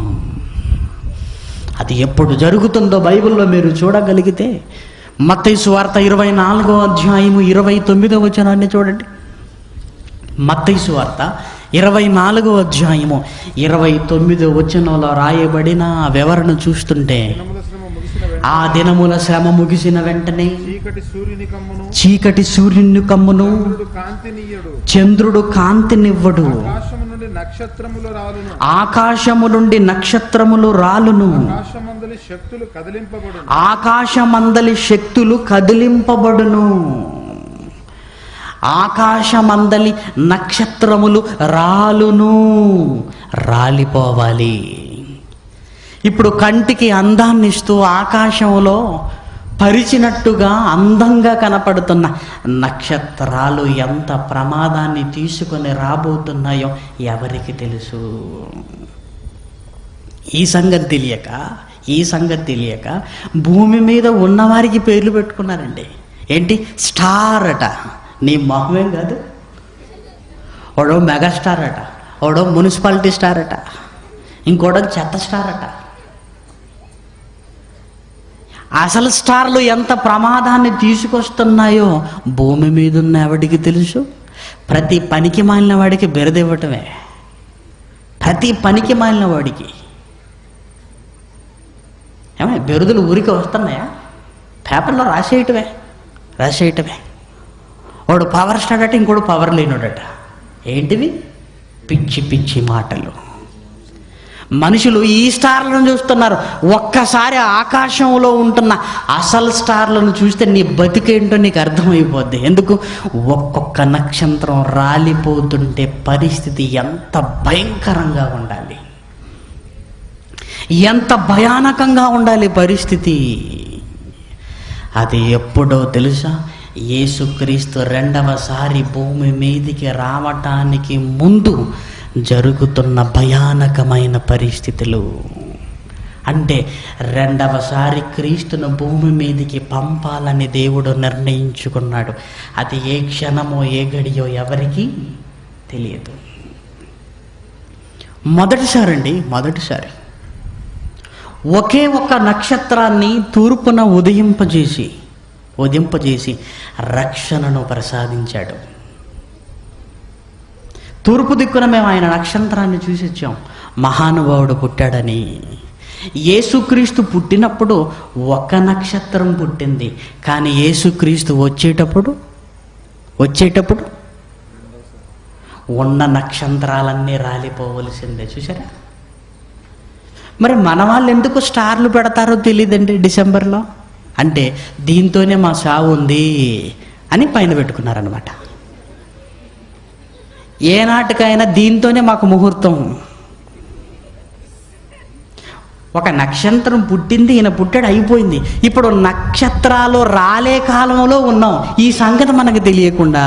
అది ఎప్పుడు జరుగుతుందో బైబిల్లో మీరు చూడగలిగితే మత్తయి సువార్త 24వ అధ్యాయము 29వ వచనాన్ని చూడండి. మత్తయి సువార్త 24వ అధ్యాయము 29వ వచనంలో రాయబడిన వివరణ చూస్తుంటే, ఆ దినముల శ్రమ ముగిసిన వెంటనే చీకటి సూర్యుని కమ్మును, చంద్రుడు కాంతినివ్వడు, ఆకాశము నుండి నక్షత్రములు రాలును, ఆకాశమందలి శక్తులు కదిలింపబడును. ఆకాశమందలి నక్షత్రములు రాలును, రాలిపోవాలి. ఇప్పుడు కంటికి అందాన్ని ఇస్తూ ఆకాశంలో పరిచినట్టుగా అందంగా కనపడుతున్న నక్షత్రాలు ఎంత ప్రమాదాన్ని తీసుకొని రాబోతున్నాయో ఎవరికి తెలుసు? ఈ సంగతి తెలియక భూమి మీద ఉన్నవారికి పేర్లు పెట్టుకున్నారండి. ఏంటి? స్టార్ అట. నీ మొహమేం కాదు. ఓడో మెగాస్టార్ అట, ఓడో మున్సిపాలిటీ స్టార్ అట, ఇంకోడో చెత్త స్టార్ అట. అసలు స్టార్లు ఎంత ప్రమాదాన్ని తీసుకొస్తున్నాయో భూమి మీద ఉన్న ఎవడికి తెలుసు? ప్రతి పనికి మాలిన వాడికి బిరదివ్వటమే. ప్రతి పనికి మాలిన వాడికి ఏమన్నా బిరుదులు ఊరికి వస్తున్నాయా? పేపర్లో రాసేయటమే. వాడు పవర్ స్టార్ అట, ఇంకోడు పవర్ లేనోడట. ఏంటివి? పిచ్చి పిచ్చి మాటలు. మనుషులు ఈ స్టార్లను చూస్తున్నారు. ఒక్కసారి ఆకాశంలో ఉంటున్న అసలు స్టార్లను చూస్తే నీ బతికేంటో నీకు అర్థమైపోద్ది. ఎందుకు? ఒక్కొక్క నక్షత్రం రాలిపోతుంటే పరిస్థితి ఎంత భయంకరంగా ఉండాలి, ఎంత భయానకంగా ఉండాలి పరిస్థితి. అది ఎప్పుడో తెలుసా? యేసుక్రీస్తు రెండవసారి భూమి మీదికి రావటానికి ముందు జరుగుతున్న భయానకమైన పరిస్థితులు. అంటే రెండవసారి క్రీస్తును భూమి మీదికి పంపాలని దేవుడు నిర్ణయించుకున్నాడు. అది ఏ క్షణమో ఏ గడియో ఎవరికీ తెలియదు. మొదటిసారి ఒకే ఒక నక్షత్రాన్ని తూర్పున ఉదయింపజేసి రక్షణను ప్రసాదించాడు. తూర్పు దిక్కున మేము ఆయన నక్షత్రాన్ని చూసి వచ్చాం. మహానుభావుడు పుట్టాడని. యేసుక్రీస్తు పుట్టినప్పుడు ఒక నక్షత్రం పుట్టింది, కానీ యేసుక్రీస్తు వచ్చేటప్పుడు ఉన్న నక్షత్రాలన్నీ రాలిపోవలసిందే. చూసారా? మరి మన వాళ్ళు ఎందుకు స్టార్లు పెడతారో తెలియదండి డిసెంబర్లో. అంటే దీంతోనే మా సావు ఉంది అని పైన పెట్టుకున్నారనమాట. ఏనాటికైనా దీంతోనే మాకు ముహూర్తం. ఒక నక్షత్రం పుట్టింది, ఈయన పుట్టాడు, అయిపోయింది. ఇప్పుడు నక్షత్రాలు రాలే కాలంలో ఉన్నాం. ఈ సంగతి మనకు తెలియకుండా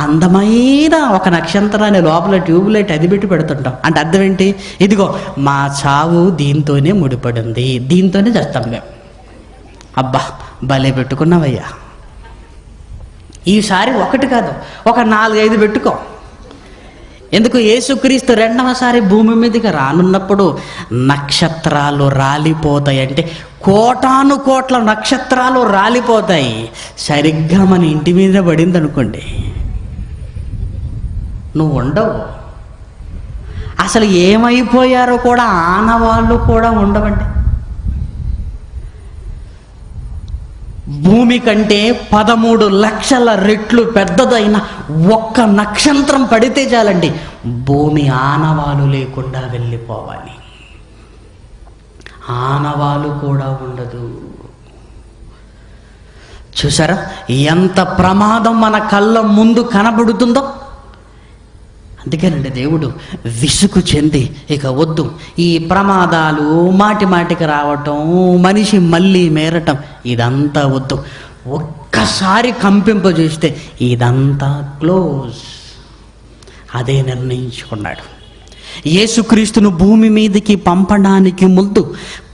అందమైన ఒక నక్షత్రాన్ని లోపల ట్యూబ్లైట్ అది పెట్టి పెడుతుంటాం. అంటే అర్థం ఏంటి? ఇదిగో మా చావు దీంతోనే ముడిపడింది, దీంతోనే చేస్తాం మేము. అబ్బా భలే పెట్టుకున్నావయ్యా. ఈసారి ఒకటి కాదు, ఒక 4-5 పెట్టుకో. ఎందుకు? యేసుక్రీస్తు రెండవసారి భూమి మీదకి రానున్నప్పుడు నక్షత్రాలు రాలిపోతాయి. అంటే కోటాను కోట్ల నక్షత్రాలు రాలిపోతాయి. సరిగ్గా మన ఇంటి మీద పడింది అనుకోండి, నువ్వు ఉండవు. అసలు ఏమైపోయారో కూడా ఆనవాళ్ళు కూడా ఉండవండి. భూమి కంటే 13 లక్షల రెట్లు పెద్దదైన ఒక్క నక్షత్రం పడితే చాలండి, భూమి ఆనవాలు లేకుండా వెళ్ళిపోవాలి. ఆనవాలు కూడా ఉండదు. చూసారా ఎంత ప్రమాదం మన కళ్ళ ముందు కనబడుతుందో? అందుకేనండి దేవుడు విసుగు చెంది ఇక వద్దు, ఈ ప్రమాదాలు మాటికి రావటం, మనిషి మళ్ళీ మేరటం, ఇదంతా వద్దు. ఒక్కసారి కంపింపజేస్తే ఇదంతా క్లోజ్. అదే నిర్ణయించుకున్నాడు. యేసుక్రీస్తును భూమి మీదకి పంపడానికి ముందు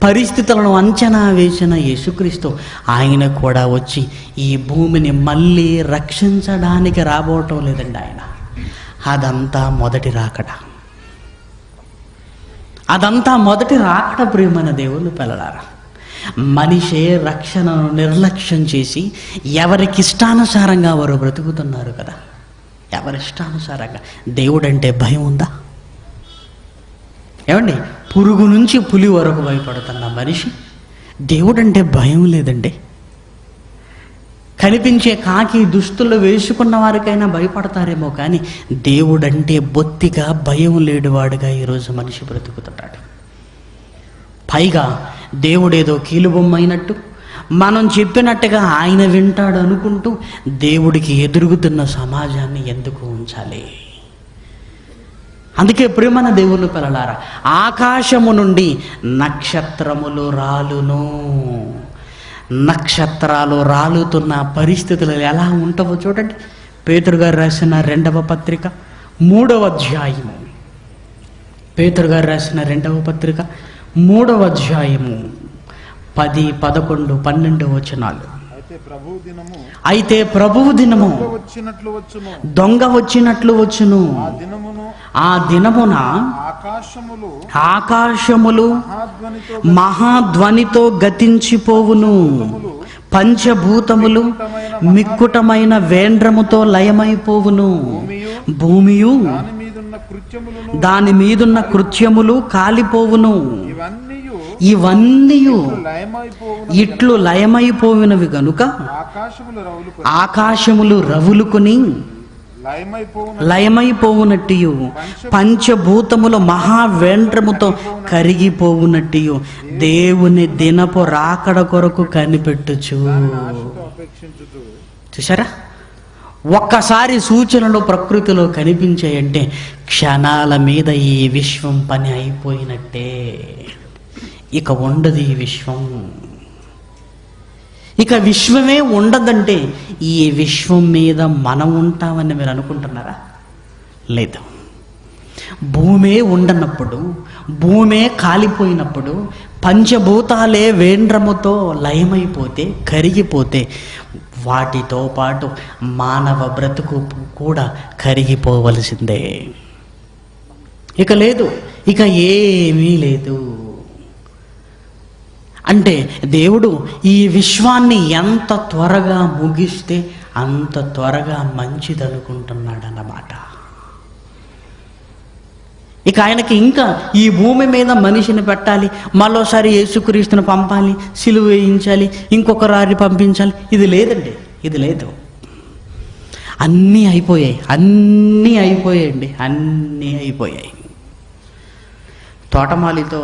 పరిస్థితులను అంచనా వేసిన యేసుక్రీస్తు ఆయన కూడా వచ్చి ఈ భూమిని మళ్ళీ రక్షించడానికి రాబోవటం లేదండి ఆయన. అదంతా మొదటి రాకడ. ప్రియమైన దేవుని పిల్లలారా, మనిషే రక్షణను నిర్లక్ష్యం చేసి ఎవరికిష్టానుసారంగా వారు బ్రతుకుతున్నారు కదా. ఎవరిష్టానుసారంగా. దేవుడంటే భయం ఉందా? ఏమండి, పురుగు నుంచి పులి వరకు భయపడుతున్న మనిషి దేవుడంటే భయం లేదండి. కనిపించే కాకి దుస్తులు వేసుకున్న వారికైనా భయపడతారేమో, కానీ దేవుడంటే బొత్తిగా భయం లేనివాడుగా ఈరోజు మనిషి బ్రతుకుతున్నాడు. పైగా దేవుడేదో కీలుబొమ్మైనట్టు, మనం చెప్పినట్టుగా ఆయన వింటాడు అనుకుంటూ దేవుడికి ఎదురుగుతున్న సమాజాన్ని ఎందుకు ఉంచాలి? అందుకే ప్రియమైన దేవుని పిల్లలారా, ఆకాశము నుండి నక్షత్రములు రాలును. నక్షత్రాలు రాలుతున్న పరిస్థితులు ఎలా ఉంటావో చూడండి. పేతురు గారు రాసిన 2వ పత్రిక 3వ అధ్యాయము. పేతురు గారు రాసిన 2వ పత్రిక 3వ అధ్యాయము 10, 11, 12 వచనాలు. అయితే ప్రభువు దినము దొంగ వచ్చినట్లు వచ్చును. ఆ దినమున ఆకాశములు మహాధ్వనితో గతించిపోవును, పంచభూతములు మిక్కుటమైన వేండ్రముతో లయమైపోవును, భూమియు దాని మీదున్న కృత్యములు కాలిపోవును. ఇవన్నీ ఇట్లు లయమైపోయినవి గనుక ఆకాశములు రవులుకొని లయమైపోవునట్టు, పంచభూతములు మహావేంద్రముతో కరిగిపోవునట్టు దేవుని దినపు రాకడ కొరకు కనిపెట్టుచు. చూసారా, ఒక్కసారి సూచనలు ప్రకృతిలో కనిపించాయంటే క్షణాల మీద ఈ విశ్వం పని అయిపోయినట్టే. ఇక ఉండదు ఈ విశ్వం. ఇక విశ్వమే ఉండదంటే ఈ విశ్వం మీద మనం ఉంటామని మీరు అనుకుంటున్నారా? లేదు. భూమే ఉండనప్పుడు, భూమే కాలిపోయినప్పుడు, పంచభూతాలే వేంద్రముతో లయమైపోతే, కరిగిపోతే, వాటితో పాటు మానవ బ్రతుకు కూడా కరిగిపోవలసిందే. ఇక లేదు, ఇక ఏమీ లేదు. అంటే దేవుడు ఈ విశ్వాన్ని ఎంత త్వరగా ముగిస్తే అంత త్వరగా మంచిదనుకుంటున్నాడు అన్నమాట. ఇక ఆయనకి ఇంకా ఈ భూమి మీద మనిషిని పెట్టాలి, మరోసారి యేసుక్రీస్తుని పంపాలి, సిలువ వేయించాలి, ఇంకొక రారి పంపించాలి, ఇది లేదండి, ఇది లేదు. అన్నీ అయిపోయాయి, అన్నీ అయిపోయాయండి, అన్నీ అయిపోయాయి. తోటమాలితో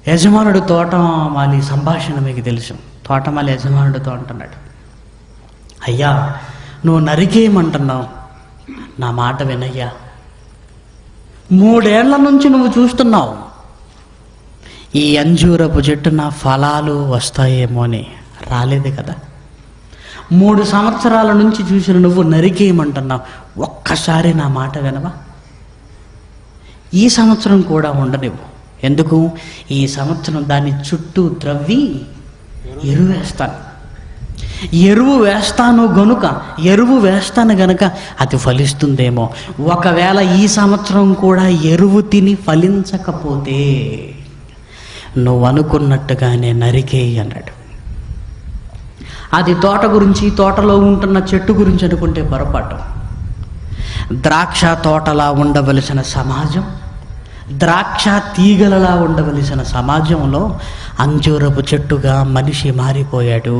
యజమానుడు, తోటమాలి సంభాషణ మీకు తెలుసు. తోటమాలి యజమానుడితో అంటున్నాడు, అయ్యా నువ్వు నరికేయమంటున్నావు, నా మాట వినయ్యా. 3 ఏళ్ల నుంచి నువ్వు చూస్తున్నావు ఈ అంజూరపు చెట్టున ఫలాలు వస్తాయేమో అని, రాలేదు కదా. 3 సంవత్సరాల నుంచి చూసిన నువ్వు నరికేయమంటున్నావు, ఒక్కసారి నా మాట వినవా? ఈ సంవత్సరం కూడా ఉండనివ్వు. ఎందుకు? ఈ సంవత్సరం దాని చుట్టూ త్రవ్వి ఎరువు వేస్తాను. ఎరువు వేస్తాను గనుక, ఎరువు వేస్తాను గనుక అది ఫలిస్తుందేమో. ఒకవేళ ఈ సంవత్సరం కూడా ఎరువు తిని ఫలించకపోతే నువ్వు అనుకున్నట్టుగానే నరికేయి అన్నాడు. అది తోట గురించి, తోటలో ఉంటున్న చెట్టు గురించి అనుకుంటే పొరపాటు. ద్రాక్ష తోటలా ఉండవలసిన సమాజం, ద్రాక్ష తీగలలా ఉండవలసిన సమాజంలో అంజూరపు చెట్టుగా మనిషి మారిపోయాడు.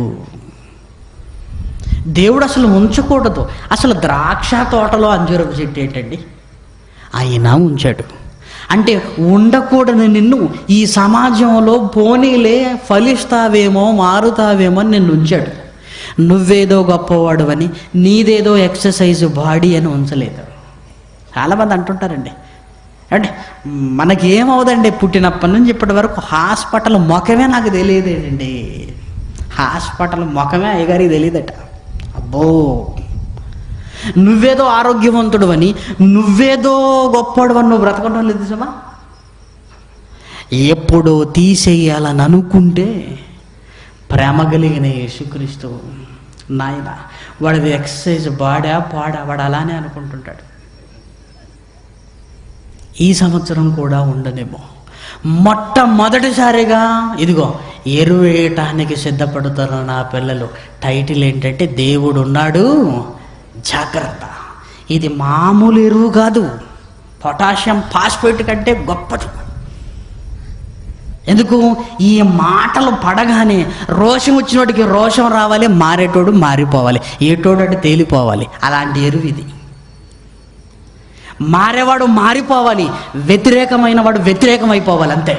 దేవుడు అసలు ఉంచకూడదు. అసలు ద్రాక్ష తోటలో అంజూరపు చెట్టు ఏంటండి? ఆయన ఉంచాడు. అంటే ఉండకూడని నిన్ను ఈ సమాజంలో పోనీలే ఫలిస్తావేమో, మారుతావేమో అని నిన్ను ఉంచాడు. నువ్వేదో గొప్పవాడు అని, నీదేదో ఎక్సర్సైజ్ బాడీ అని ఉంచలేదు. చాలామంది అంటుంటారండి, అంటే మనకేమవుదండి, పుట్టినప్పటి నుంచి ఇప్పటి వరకు హాస్పిటల్ ముఖమే నాకు తెలియదేంటండి, హాస్పిటల్ ముఖమే అయ్యగారికి తెలియదట. అబ్బో, నువ్వేదో ఆరోగ్యవంతుడు అని, నువ్వేదో గొప్పవాడు అని నువ్వు బ్రతకడం లేదు సుమా. ఎప్పుడో తీసేయాలని అనుకుంటే ప్రేమ కలిగిన యేసుక్రీస్తు నాయన, వాడిది ఎక్సర్సైజ్ బాడా పాడా, వాడు అలానే అనుకుంటుంటాడు. ఈ సంవత్సరం కూడా ఉండనేమో. మొట్టమొదటిసారిగా ఇదిగో ఎరువు వేయటానికి సిద్ధపడుతారు నా పిల్లలు. టైటిల్ ఏంటంటే, దేవుడు ఉన్నాడు జాగ్రత్త. ఇది మామూలు ఎరువు కాదు, పొటాషియం ఫాస్ఫేట్ కంటే గొప్పది. ఎందుకు? ఈ మాటలు పడగానే రోషం వచ్చినోడికి రోషం రావాలి, మారేటోడు మారిపోవాలి, ఏటోడు అంటే తేలిపోవాలి. అలాంటి ఎరువు ఇది. మారేవాడు మారిపోవాలి, వ్యతిరేకమైన వాడు వ్యతిరేకం అయిపోవాలి, అంతే.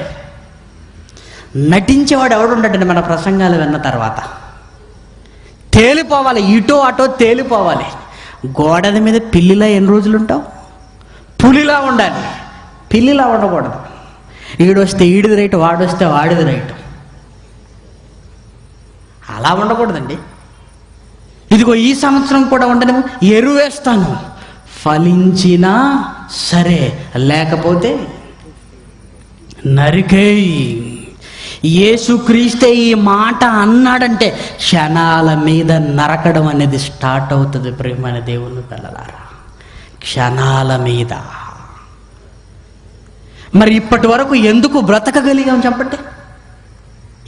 నటించేవాడు ఎవడు ఉంటాడండి మన ప్రసంగాలు విన్న తర్వాత? తేలిపోవాలి, ఇటో అటో తేలిపోవాలి. గోడ మీద పిల్లిలా ఎన్ని రోజులు ఉంటావు? పులిలా ఉండాలి, పిల్లిలా ఉండకూడదు. ఈడొస్తే ఈడిది రైట్, వాడొస్తే వాడిది రైట్, అలా ఉండకూడదండి. ఇదిగో ఈ సంవత్సరం కూడా ఉండను, ఎరువేస్తాను, ఫలించినా సరే లేకపోతే నరికేయి. యేసుక్రీస్తే ఈ మాట అన్నాడంటే క్షణాల మీద నరకడం అనేది స్టార్ట్ అవుతుంది. ప్రియమైన దేవుని పిల్లలారా, క్షణాల మీద. మరి ఇప్పటి వరకు ఎందుకు బ్రతకగలిగాం చెప్పండి?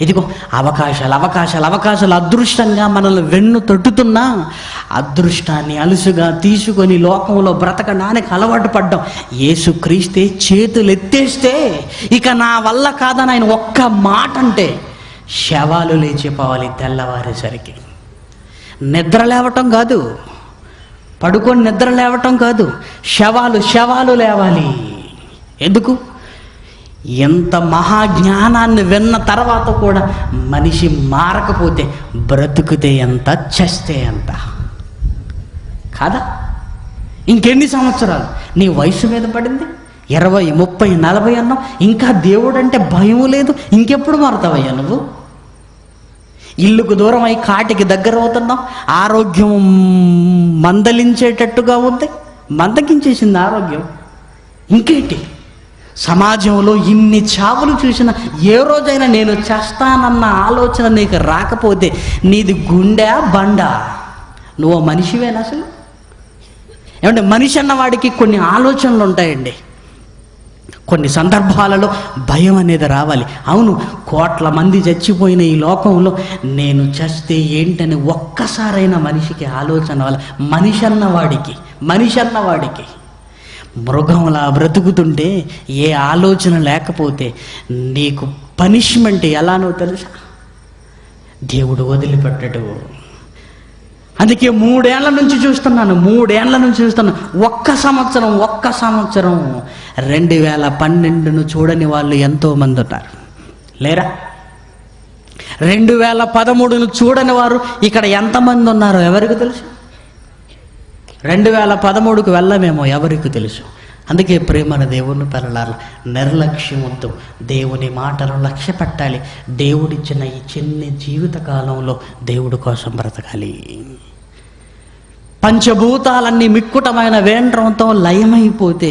ఇదిగో అవకాశాలు అవకాశాలు అవకాశాలు అదృష్టంగా మనల్ని వెన్ను తట్టుతున్నా అదృష్టాన్ని అలుసుగా తీసుకొని లోకంలో బ్రతకడానికి అలవాటు పడ్డాం. యేసుక్రీస్తే చేతులు ఎత్తేస్తే ఇక నా వల్ల కాదని ఆయన ఒక్క మాట అంటే శవాలు లేచిపోవాలి తెల్లవారేసరికి. నిద్ర లేవటం కాదు, పడుకొని నిద్ర లేవటం కాదు, శవాలు శవాలు లేవాలి. ఎందుకు? ఎంత మహాజ్ఞానాన్ని విన్న తర్వాత కూడా మనిషి మారకపోతే బ్రతుకుతే ఎంత, చస్తే ఎంత కాదా? ఇంకెన్ని సంవత్సరాలు నీ వయసు మీద పడింది? 20, 30, 40 అన్నావు. ఇంకా దేవుడు అంటే భయం లేదు. ఇంకెప్పుడు మారుతావయ్యా నువ్వు? ఇల్లుకు దూరం అయి కాటికి దగ్గర అవుతున్నావు. ఆరోగ్యం మందలించేటట్టుగా ఉంది, మందకించేసింది ఆరోగ్యం. ఇంకేంటి? సమాజంలో ఇన్ని చావులు చూసిన ఏ రోజైనా నేను చేస్తానన్న ఆలోచన నీకు రాకపోతే నీది గుండె బండ? నువ్వు మనిషివేనా అసలు? ఏమంటే మనిషి అన్నవాడికి కొన్ని ఆలోచనలు ఉంటాయండి. కొన్ని సందర్భాలలో భయం అనేది రావాలి. అవును, కోట్ల మంది చచ్చిపోయిన ఈ లోకంలో నేను చస్తే ఏంటని ఒక్కసారైనా మనిషికి ఆలోచన వల్ల, మనిషి అన్నవాడికి మృగంలా బ్రతుకుతుంటే ఏ ఆలోచన లేకపోతే నీకు పనిష్మెంట్ ఎలానో తెలుసా? దేవుడు వదిలిపెట్టడు. అందుకే 3 ఏళ్ల నుంచి చూస్తున్నాను. ఒక్క సంవత్సరం 2012ను చూడని వాళ్ళు ఎంతోమంది ఉన్నారు, లేరా? 2013ను చూడని వారు ఇక్కడ ఎంతమంది ఉన్నారో ఎవరికి తెలుసు? 2013కు వెళ్ళమేమో ఎవరికి తెలుసు? అందుకే ప్రేమన దేవుని పిల్లలారా, నిర్లక్ష్యం వద్దు. దేవుని మాటను లక్ష్య పెట్టాలి. దేవుడిచ్చిన ఈ చిన్ని జీవిత కాలంలో దేవుడి కోసం బ్రతకాలి. పంచభూతాలన్నీ మిక్కుటమైన వేండ్రంతో లయమైపోతే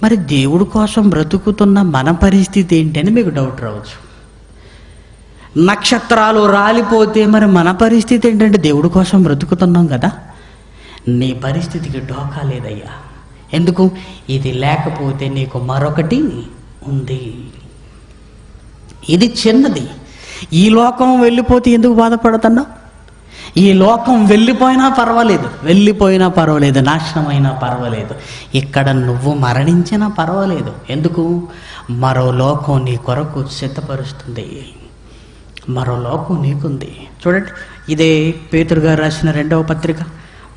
మరి దేవుడి కోసం బ్రతుకుతున్న మన పరిస్థితి ఏంటి అని మీకు డౌట్ రావచ్చు. నక్షత్రాలు రాలిపోతే మరి మన పరిస్థితి ఏంటంటే దేవుడి కోసం బ్రతుకుతున్నాం కదా. నీ పరిస్థితికి ఢోకా లేదయ్యా. ఎందుకు? ఇది లేకపోతే నీకు మరొకటి ఉంది. ఇది చిన్నది. ఈ లోకం వెళ్ళిపోతే ఎందుకు బాధపడుతున్నావు? ఈ లోకం వెళ్ళిపోయినా పర్వాలేదు, నాశనమైనా పర్వాలేదు, ఇక్కడ నువ్వు మరణించినా పర్వాలేదు. ఎందుకు? మరో లోకం నీ కొరకు సిద్ధపరుస్తుంది. మరో లోకం నీకుంది. చూడండి, ఇదే పేతురు గారు రాసిన 2వ పత్రిక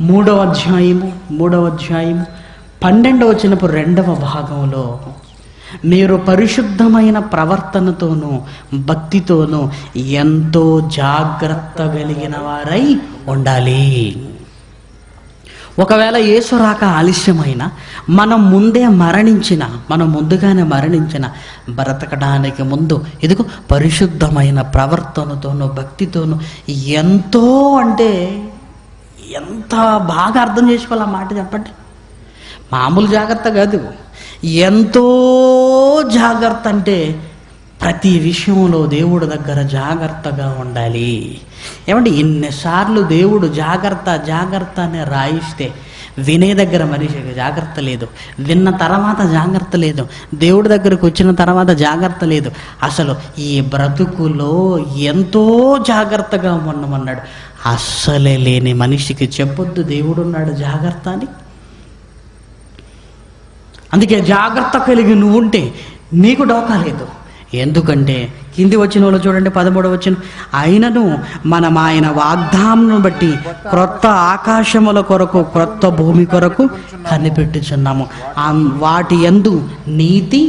3వ అధ్యాయము 12వ వచనపు 2వ భాగంలో, మీరు పరిశుద్ధమైన ప్రవర్తనతోనూ భక్తితోనూ ఎంతో జాగ్రత్త కలిగిన వారై ఉండాలి. ఒకవేళ యేసు రాక ఆలస్యమైన, మనం ముందుగానే మరణించిన బ్రతకడానికి ముందు ఇదిగో పరిశుద్ధమైన ప్రవర్తనతోనూ భక్తితోనూ ఎంతో, అంటే ఎంత బాగా అర్థం చేసుకోవాలి ఆ మాట చెప్పండి. మామూలు జాగ్రత్త కాదు, ఎంతో జాగ్రత్త. అంటే ప్రతి విషయంలో దేవుడి దగ్గర జాగ్రత్తగా ఉండాలి. ఏమంటే ఎన్నిసార్లు దేవుడు జాగ్రత్త అని రాయిస్తే వినే దగ్గర మనిషికి జాగ్రత్త లేదు, విన్న తర్వాత జాగ్రత్త లేదు, దేవుడి దగ్గరకు వచ్చిన తర్వాత జాగ్రత్త లేదు. అసలు ఈ బ్రతుకులో ఎంతో జాగ్రత్తగా ఉండమన్నాడు. అస్సలే లేని మనిషికి చెప్పొద్దు దేవుడున్నాడు జాగ్రత్త అని. అందుకే జాగ్రత్త కలిగి నువ్వుంటే నీకు డోకా లేదు. ఎందుకంటే కింది వచనంలో చూడండి, 13వ వచనం, అయినను మనం ఆయన వాగ్దానం బట్టి క్రొత్త ఆకాశముల కొరకు క్రొత్త భూమి కొరకు కనిపెట్టుచున్నాము, వాటి యందు నీతి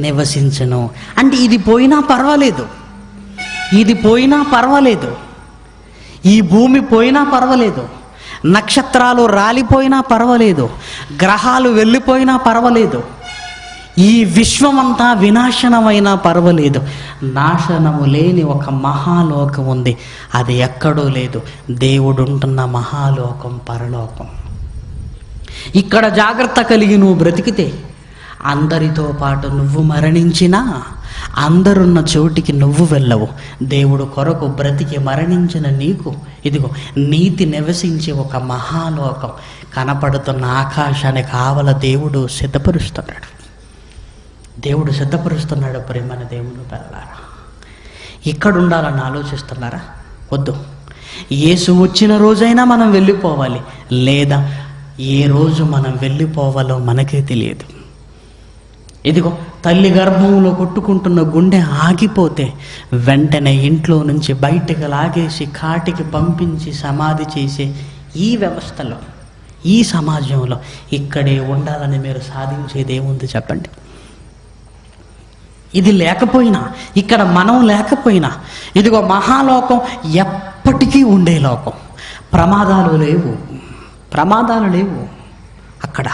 నివసించును. అంటే ఇది పోయినా పర్వాలేదు, ఇది పోయినా పర్వాలేదు, ఈ భూమి పోయినా పర్వాలేదు, నక్షత్రాలు రాలిపోయినా పర్వాలేదు, గ్రహాలు వెళ్ళిపోయినా పర్వాలేదు, ఈ విశ్వమంతా వినాశనమైనా పర్వాలేదు, నాశనము లేని ఒక మహాలోకం ఉంది. అది ఎక్కడో లేదు, దేవుడు ఉంటున్న మహాలోకం పరలోకం. ఇక్కడ జాగ్రత్త కలిగి నువ్వు బ్రతికితే అందరితో పాటు నువ్వు మరణించినా అందరున్న చోటికి నువ్వు వెళ్ళవు. దేవుడు కొరకు బ్రతికి మరణించిన నీకు ఇదిగో నీతి నివసించే ఒక మహాలోకం కనపడుతున్న ఆకాశానికి కావల దేవుడు సిద్ధపరుస్తున్నాడు. దేవుడు సిద్ధపరుస్తున్నాడు. ప్రేమన దేవుని పిల్లలారా, ఇక్కడ ఉండాలని ఆలోచిస్తున్నారా? వద్దు. యేసు వచ్చిన రోజైనా మనం వెళ్ళిపోవాలి, లేదా ఏ రోజు మనం వెళ్ళిపోవాలో మనకే తెలియదు. ఇదిగో తల్లి గర్భంలో కొట్టుకుంటున్న గుండె ఆగిపోతే వెంటనే ఇంట్లో నుంచి బయటకు లాగేసి కాటికి పంపించి సమాధి చేసే ఈ వ్యవస్థలో, ఈ సమాజంలో ఇక్కడే ఉండాలని మీరు సాధించేది ఏముంది చెప్పండి? ఇది లేకపోయినా, ఇక్కడ మనం లేకపోయినా, ఇదిగో మహాలోకం ఎప్పటికీ ఉండే లోకం. ప్రమాదాలు లేవు, ప్రమాదాలు లేవు. అక్కడ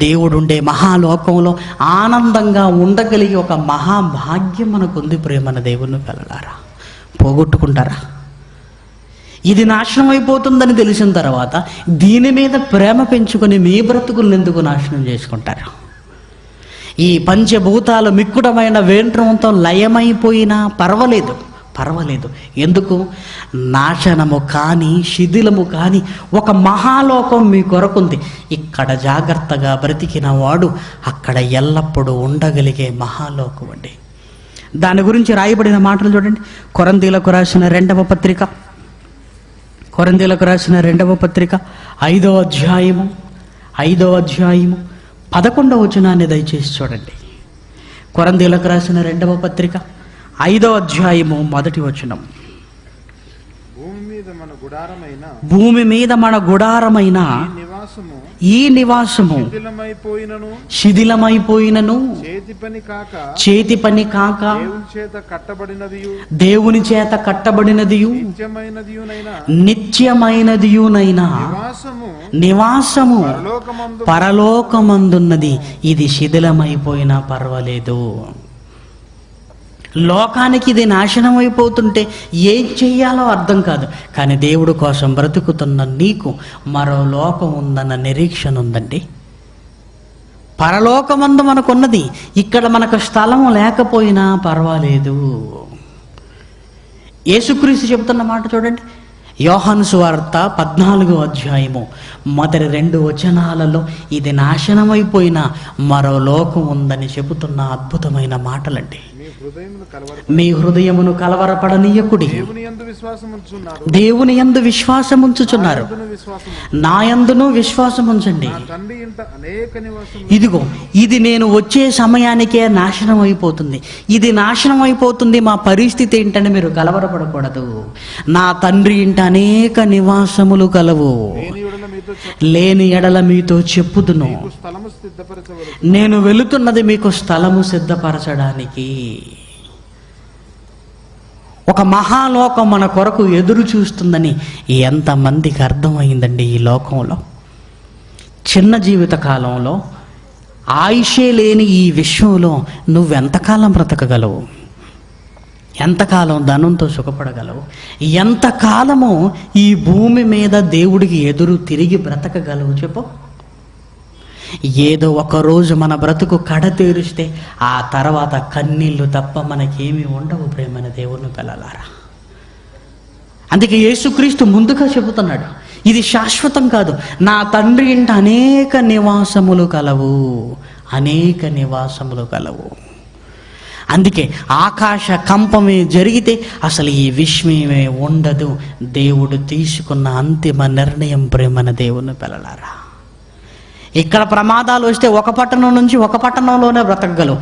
దేవుడుండే మహాలోకంలో ఆనందంగా ఉండగలిగే ఒక మహాభాగ్యం మనకుంది. ప్రేమన దేవుని పిల్లలారా, పోగొట్టుకుంటారా? ఇది నాశనం అయిపోతుందని తెలిసిన తర్వాత దీని మీద ప్రేమ పెంచుకొని మీ బ్రతుకులను ఎందుకు నాశనం చేసుకుంటారు? ఈ పంచభూతాలు మిక్కుడమైన వేంట్రంతో లయమైపోయినా పర్వాలేదు, పర్వాలేదు. ఎందుకు? నాశనము కానీ శిథిలము కానీ ఒక మహాలోకం మీ కొరకుంది. ఇక్కడ జాగ్రత్తగా బ్రతికిన వాడు అక్కడ ఎల్లప్పుడూ ఉండగలిగే మహాలోకం అండి. దాని గురించి రాయబడిన మాటలు చూడండి. కొరింథీయులకు రాసిన 2వ పత్రిక, కొరింథీయులకు రాసిన 2వ పత్రిక 5వ అధ్యాయము 11వ వచనాన్ని దయచేసి చూడండి. కొరింథీయులకు రాసిన 2వ పత్రిక 5వ అధ్యాయము 1వ వచనం. భూమి మీద మన గుడారమైన ఈ నివాసము శిథిలమైపోయినను చేతి పని కాక దేవుని చేత కట్టబడినదియు నిత్యమైనదియునైనా నివాసము పరలోకమందున్నది. ఇది శిథిలమైపోయినా పర్వాలేదు. లోకానికి ఇది నాశనం అయిపోతుంటే ఏం చెయ్యాలో అర్థం కాదు. కానీ దేవుడు కోసం బ్రతుకుతున్న నీకు మరో లోకం ఉందన్న నిరీక్షణ ఉందండి. పరలోకమందు మనకున్నది. ఇక్కడ మనకు స్థలము లేకపోయినా పర్వాలేదు. యేసుక్రీస్తు చెబుతున్న మాట చూడండి. యోహాను సువార్త 14వ అధ్యాయము మొదటి 2 వచనాలలో ఇది నాశనమైపోయిన మరో లోకం ఉందని చెబుతున్న అద్భుతమైన మాటలండి. మీ హృదయమును కలవరపడనీయకుడి, దేవుని యందు విశ్వాసముంచుచున్నారు, నా యందును విశ్వాసముంచండి. ఇదిగో ఇది నేను వచ్చే సమయానికే నాశనం అయిపోతుంది, ఇది నాశనం అయిపోతుంది, మా పరిస్థితి ఏంటని మీరు కలవరపడకూడదు. నా తండ్రి ఇంట అనేక నివాసములు కలవు, లేని ఎడల మీతో చెప్పుదును. నేను వెళుతున్నది మీకు స్థలము సిద్ధపరచడానికి. ఒక మహాలోకం మన కొరకు ఎదురు చూస్తుందని ఎంతమందికి అర్థమైందండి? ఈ లోకంలో చిన్న జీవిత కాలంలో ఆయుషే లేని ఈ విశ్వంలో నువ్వెంతకాలం బ్రతకగలవు? ఎంతకాలం ధనంతో సుఖపడగలవు? ఎంతకాలము ఈ భూమి మీద దేవుడికి ఎదురు తిరిగి బ్రతకగలవు చెప్పు? ఏదో ఒకరోజు మన బ్రతుకు కడతీరుస్తే ఆ తర్వాత కన్నీళ్లు తప్ప మనకేమీ ఉండవు. ప్రేమైన దేవుని పిల్లలారా, అందుకే యేసుక్రీస్తు ముందుగా చెబుతున్నాడు, ఇది శాశ్వతం కాదు. నా తండ్రి ఇంట అనేక నివాసములు కలవు, అనేక నివాసములు కలవు. అందుకే ఆకాశ కంపమే జరిగితే అసలు ఈ విశ్వమే ఉండదు. దేవుడు తీసుకున్న అంతిమ నిర్ణయం. ప్రేమన దేవుని పిల్లలారా, ఇక్కడ ప్రమాదాలు వస్తే ఒక పట్టణం నుంచి ఒక పట్టణంలోనే బ్రతకగలవు.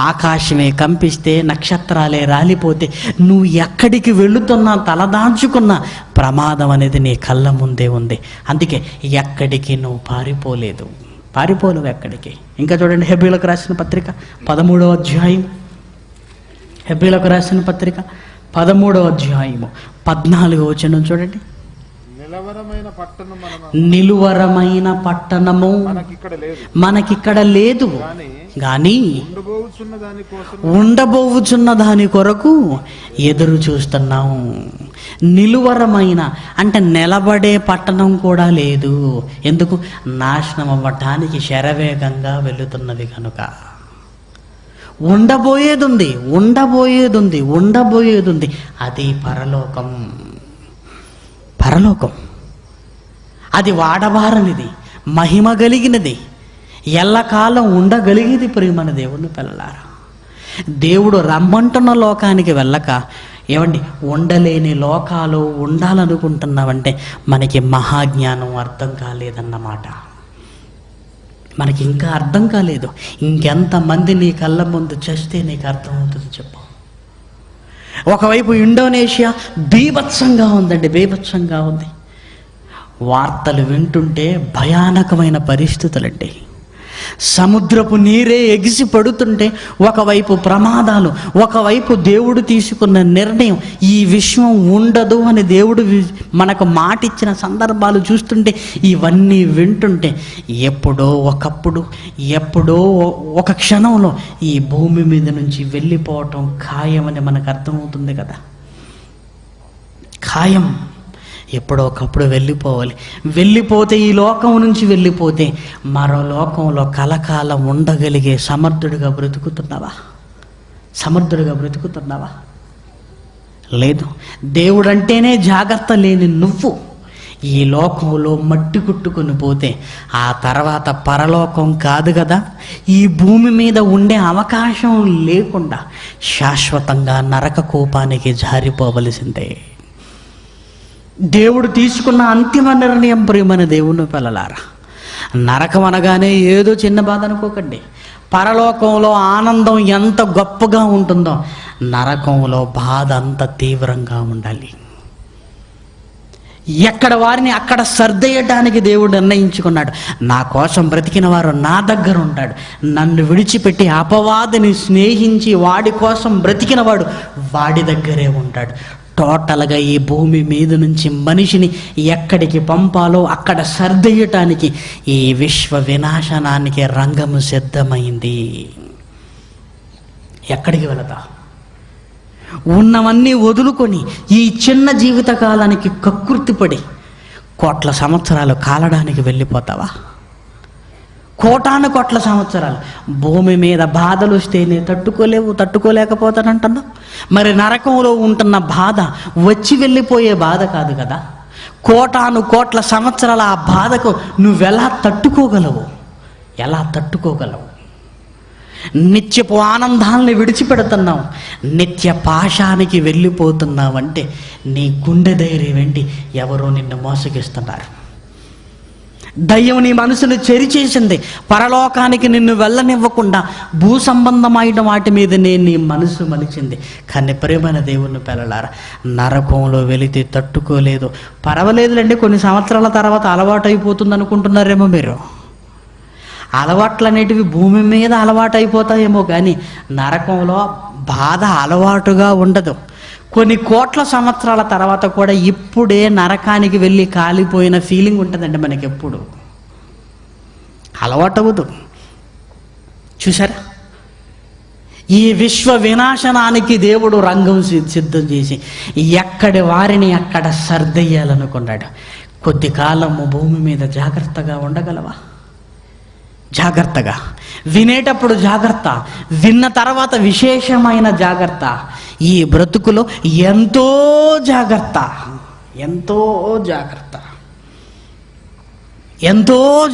ఆకాశమే కంపిస్తే, నక్షత్రాలే రాలిపోతే నువ్వు ఎక్కడికి వెళుతున్నా తలదాంచుకున్న ప్రమాదం అనేది నీ కళ్ళ ముందే ఉంది. అందుకే ఎక్కడికి నువ్వు పారిపోలేవు ఎక్కడికి. ఇంకా చూడండి, హెబ్రీయులకు రాసిన పత్రిక 13వ అధ్యాయం, హెబ్రీయులకు రాసిన పత్రిక 13వ అధ్యాయము 14వ వచనం చూడండి. నిలువరమైన పట్టణము మనకిక్కడ లేదు, గాని ఉండబోవుచున్న దాని కొరకు ఎదురు చూస్తున్నాము. నిలువరమైన అంటే నిలబడే పట్టణం కూడా లేదు. ఎందుకు? నాశనం అవ్వటానికి శరవేగంగా వెళుతున్నది కనుక. ఉండబోయేది అది పరలోకం. అది వాడబారనిది, మహిమ కలిగినది, ఎల్లకాలం ఉండగలిగేది. ప్రియమైన దేవుని పిల్లలారా, దేవుడు రమ్మంటున్న లోకానికి వెళ్ళక ఏమండి ఉండలేని లోకాలు ఉండాలనుకుంటున్నావంటే మనకి మహాజ్ఞానం అర్థం కాలేదన్నమాట. మనకి ఇంకా అర్థం కాలేదు. ఇంకెంతమంది నీ కళ్ళ ముందు చేస్తే నీకు అర్థమవుతుంది చెప్పు. ఒకవైపు ఇండోనేషియా బీభత్సంగా ఉంది. వార్తలు వింటుంటే భయానకమైన పరిస్థితులండి. సముద్రపు నీరే ఎగిసి పడుతుంటే ఒకవైపు ప్రమాదాలు, ఒకవైపు దేవుడు తీసుకున్న నిర్ణయం. ఈ విశ్వం ఉండదు అని దేవుడు మనకు మాట ఇచ్చిన సందర్భాలు చూస్తుంటే, ఇవన్నీ వింటుంటే ఎప్పుడో ఒక క్షణంలో ఈ భూమి మీద నుంచి వెళ్ళిపోవటం ఖాయమని మనకు అర్థమవుతుంది కదా. ఖాయం. ఎప్పుడో ఒకప్పుడు వెళ్ళిపోతే ఈ లోకం నుంచి వెళ్ళిపోతే మరో లోకంలో కలకాలం ఉండగలిగే సమర్థుడిగా బ్రతుకుతున్నావా? లేదు. దేవుడంటేనే జాగ్రత్త లేని నువ్వు ఈ లోకంలో మట్టి కుట్టుకొని పోతే ఆ తర్వాత పరలోకం కాదు కదా, ఈ భూమి మీద ఉండే అవకాశం లేకుండా శాశ్వతంగా నరక కూపానికి జారిపోవలసిందే. దేవుడు తీసుకున్న అంతిమ నిర్ణయం. ప్రియమైన దేవుని పిల్లలారా, నరకం అనగానే ఏదో చిన్న బాధ అనుకోకండి. పరలోకంలో ఆనందం ఎంత గొప్పగా ఉంటుందో నరకంలో బాధ అంత తీవ్రంగా ఉండాలి. ఎక్కడ వారిని అక్కడ సర్దేయడానికి దేవుడు నిర్ణయించుకున్నాడు. నా కోసం బ్రతికిన వారు నా దగ్గర ఉంటాడు. నన్ను విడిచిపెట్టి అపవాదిని స్నేహించి వాడి కోసం బ్రతికిన వాడు వాడి దగ్గరే ఉంటాడు. టోటల్గా ఈ భూమి మీద నుంచి మనిషిని ఎక్కడికి పంపాలో అక్కడ సర్దేయటానికి ఈ విశ్వ వినాశనానికి రంగము సిద్ధమైంది. ఎక్కడికి వెళతా? ఉన్నవన్నీ వదులుకొని ఈ చిన్న జీవితకాలానికి కక్కుర్తిపడి కోట్ల సంవత్సరాలు కాలడానికి వెళ్ళిపోతావా? కోటాను సంవత్సరాలు భూమి మీద బాధలు వస్తేనే తట్టుకోలేకపోతానంటున్నావు. మరి నరకంలో ఉంటున్న బాధ వచ్చి వెళ్ళిపోయే బాధ కాదు కదా. కోట్ల సంవత్సరాల ఆ బాధకు నువ్వెలా తట్టుకోగలవు? నిత్యపు ఆనందాలని విడిచిపెడుతున్నావు, నిత్య పాశానికి వెళ్ళిపోతున్నావంటే నీ గుండె ధైర్యం ఏంటి? ఎవరో నిన్ను మోసగిస్తున్నారు. దయ్యం నీ మనసును చెరిచేసింది. పరలోకానికి నిన్ను వెళ్ళనివ్వకుండా భూ సంబంధమైన వాటి మీద నీ మనసు మలిచింది. కానీ ప్రియమైన దేవుని పిల్లలారా, నరకంలో వెళితే తట్టుకోలేదు. పర్వాలేదులేండి, కొన్ని సంవత్సరాల తర్వాత అలవాటు అయిపోతుంది అనుకుంటున్నారేమో మీరు. అలవాట్లు అనేటివి భూమి మీద అలవాటు అయిపోతాయేమో, కానీ నరకంలో బాధ అలవాటుగా ఉండదు. కొన్ని కోట్ల సంవత్సరాల తర్వాత కూడా ఇప్పుడే నరకానికి వెళ్ళి కాలిపోయిన ఫీలింగ్ ఉంటుందండి మనకి. ఎప్పుడు అలవాటవదు. చూసారా, ఈ విశ్వ వినాశనానికి దేవుడు రంగం సిద్ధం చేసి ఎక్కడి వారిని అక్కడ సర్దయ్యాలనుకున్నాడు. కొద్ది కాలము భూమి మీద జాగ్రత్తగా ఉండగలవా? జాగ్రత్తగా వినేటప్పుడు జాగ్రత్త, విన్న తర్వాత విశేషమైన జాగ్రత్త. ఈ బ్రతుకులో ఎంతో జాగ్రత్త, ఎంతో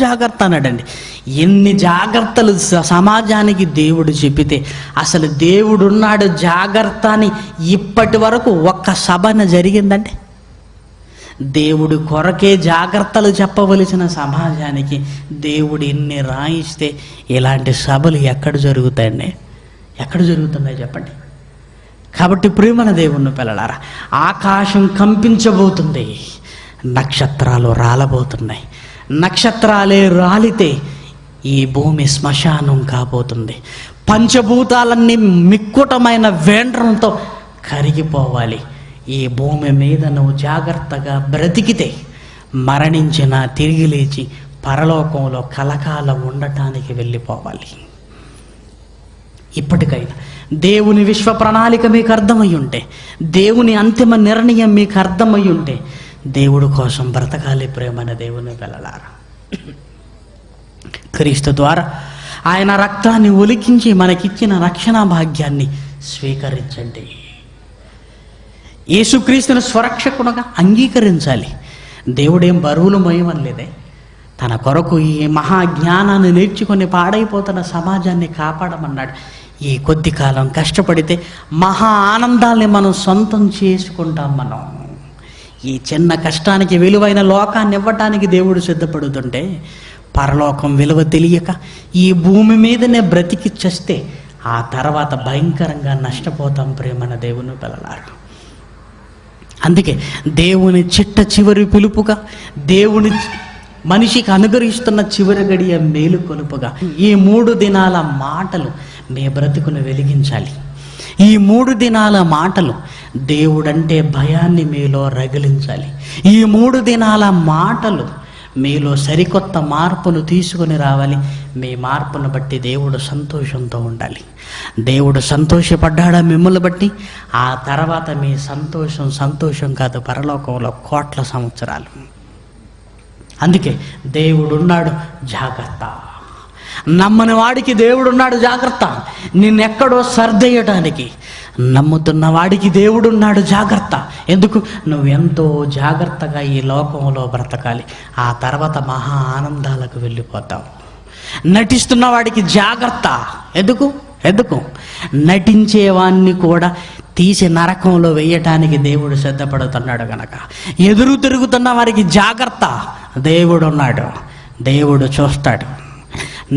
జాగ్రత్త అన్నాడండి. ఎన్ని జాగ్రత్తలు సమాజానికి దేవుడు చెప్పితే అసలు దేవుడున్నాడు జాగ్రత్త అని ఇప్పటి వరకు ఒక్క సభన జరిగిందండి. దేవుడి కొరకే జాగ్రత్తలు చెప్పవలసిన సమాజానికి దేవుడు ఎన్ని రాయిస్తే ఇలాంటి సభలు ఎక్కడ జరుగుతాయండి? ఎక్కడ జరుగుతున్నాయి చెప్పండి. కాబట్టి ప్రియమైన దేవుని పిల్లలారా, ఆకాశం కంపించబోతుంది, నక్షత్రాలు రాలబోతున్నాయి. నక్షత్రాలే రాలితే ఈ భూమి శ్మశానం కాబోతుంది. పంచభూతాలన్నీ మిక్కుటమైన వేండ్రంతో కరిగిపోవాలి. ఈ భూమి మీద నువ్వు జాగ్రత్తగా బ్రతికితే మరణించినా తిరిగి లేచి పరలోకంలో కలకాలం ఉండటానికి వెళ్ళిపోవాలి. ఇప్పటికైనా దేవుని విశ్వ ప్రణాళిక మీకు అర్థమై ఉంటే, దేవుని అంతిమ నిర్ణయం మీకు అర్థమై ఉంటే, దేవుడు కోసం బ్రతకాలి ప్రేమన దేవుని పిల్లలారా. క్రీస్తు ద్వారా ఆయన రక్తాన్ని ఒలికించి మనకిచ్చిన రక్షణ భాగ్యాన్ని స్వీకరించండి. యేసుక్రీస్తును స్వరక్షకుడుగా అంగీకరించాలి. దేవుడేం బరువులు మోయమనలేదే. తన కొరకు ఈ మహాజ్ఞానాన్ని నేర్చుకొని పాడైపోతున్న సమాజాన్ని కాపాడమన్నాడు. ఈ కొద్ది కాలం కష్టపడితే మహా ఆనందాల్ని మనం సొంతం చేసుకుంటాం. మనం ఈ చిన్న కష్టానికి విలువైన లోకాన్ని ఇవ్వటానికి దేవుడు సిద్ధపడుతుంటే, పరలోకం విలువ తెలియక ఈ భూమి మీదనే బ్రతికి చస్తే ఆ తర్వాత భయంకరంగా నష్టపోతాం ప్రేమన దేవుని పిల్లలారా. అందుకే దేవుని చిట్ట చివరి పిలుపుగా, దేవుని మనిషికి అనుగ్రహిస్తున్న చివరి గడియ మేలు కొలుపుగా ఈ 3 దినాల మాటలు మీ బ్రతుకును వెలిగించాలి. ఈ 3 దినాల మాటలు దేవుడంటే భయాన్ని మీలో రగిలించాలి. ఈ 3 దినాల మాటలు మీలో సరికొత్త మార్పును తీసుకుని రావాలి. మీ మార్పును బట్టి దేవుడు సంతోషంతో ఉండాలి. దేవుడు సంతోషపడ్డాడా మిమ్మల్ని బట్టి, ఆ తర్వాత మీ సంతోషం కాదు, పరలోకంలో కోట్ల సంవత్సరాలు. అందుకే దేవుడున్నాడు, జాగ్రత్త. నమ్మని వాడికి దేవుడున్నాడు, జాగ్రత్త. నిన్నెక్కడో సర్దేయటానికి నమ్ముతున్న వాడికి దేవుడున్నాడు, జాగ్రత్త. ఎందుకు? నువ్వెంతో జాగ్రత్తగా ఈ లోకంలో బ్రతకాలి. ఆ తర్వాత మహా ఆనందాలకు వెళ్ళిపోతావు. నటిస్తున్న వాడికి జాగ్రత్త. ఎందుకు నటించేవాణ్ణి కూడా తీసి నరకంలో వేయటానికి దేవుడు సిద్ధపడుతున్నాడు గనక. ఎదురు తిరుగుతున్న వారికి జాగ్రత్త. దేవుడున్నాడు, దేవుడు చూస్తాడు.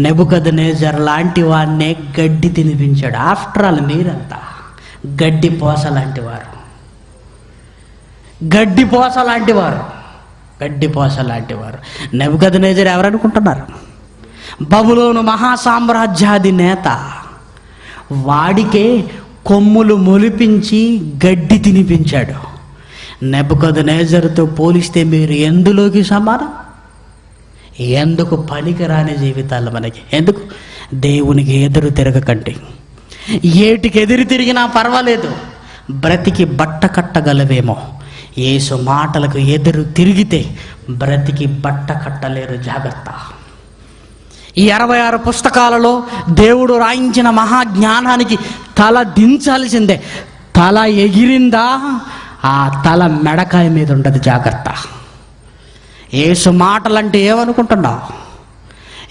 నెబుకద్నెజర్ లాంటి వాడినే గడ్డి తినిపించాడు. ఆఫ్టర్ ఆల్ మీరంతా గడ్డిపోస లాంటి వారు. నెబుకద్నెజర్ ఎవరనుకుంటున్నారు? బబులోను మహాసామ్రాజ్యాది నేత. వాడికే కొమ్ములు మొలిపించి గడ్డి తినిపించాడు. నెబుకద్నెజరుతో పోలిస్తే మీరు ఎందులోకి సమానం? ఎందుకు పనికిరాని జీవితాలు మనకి? ఎందుకు? దేవునికి ఎదురు తిరగకండి. ఏటికి ఎదురు తిరిగినా పర్వాలేదు, బ్రతికి బట్ట కట్టగలవేమో. యేసు మాటలకు ఎదురు తిరిగితే బ్రతికి బట్ట కట్టలేరు, జాగ్రత్త. ఈ 66 పుస్తకాలలో దేవుడు రాయించిన మహాజ్ఞానానికి తల దించాల్సిందే. తల ఎగిరిందా ఆ తల మెడకాయ మీద ఉంటుంది, జాగ్రత్త. యేసు మాటలంటే ఏమనుకుంటున్నావు?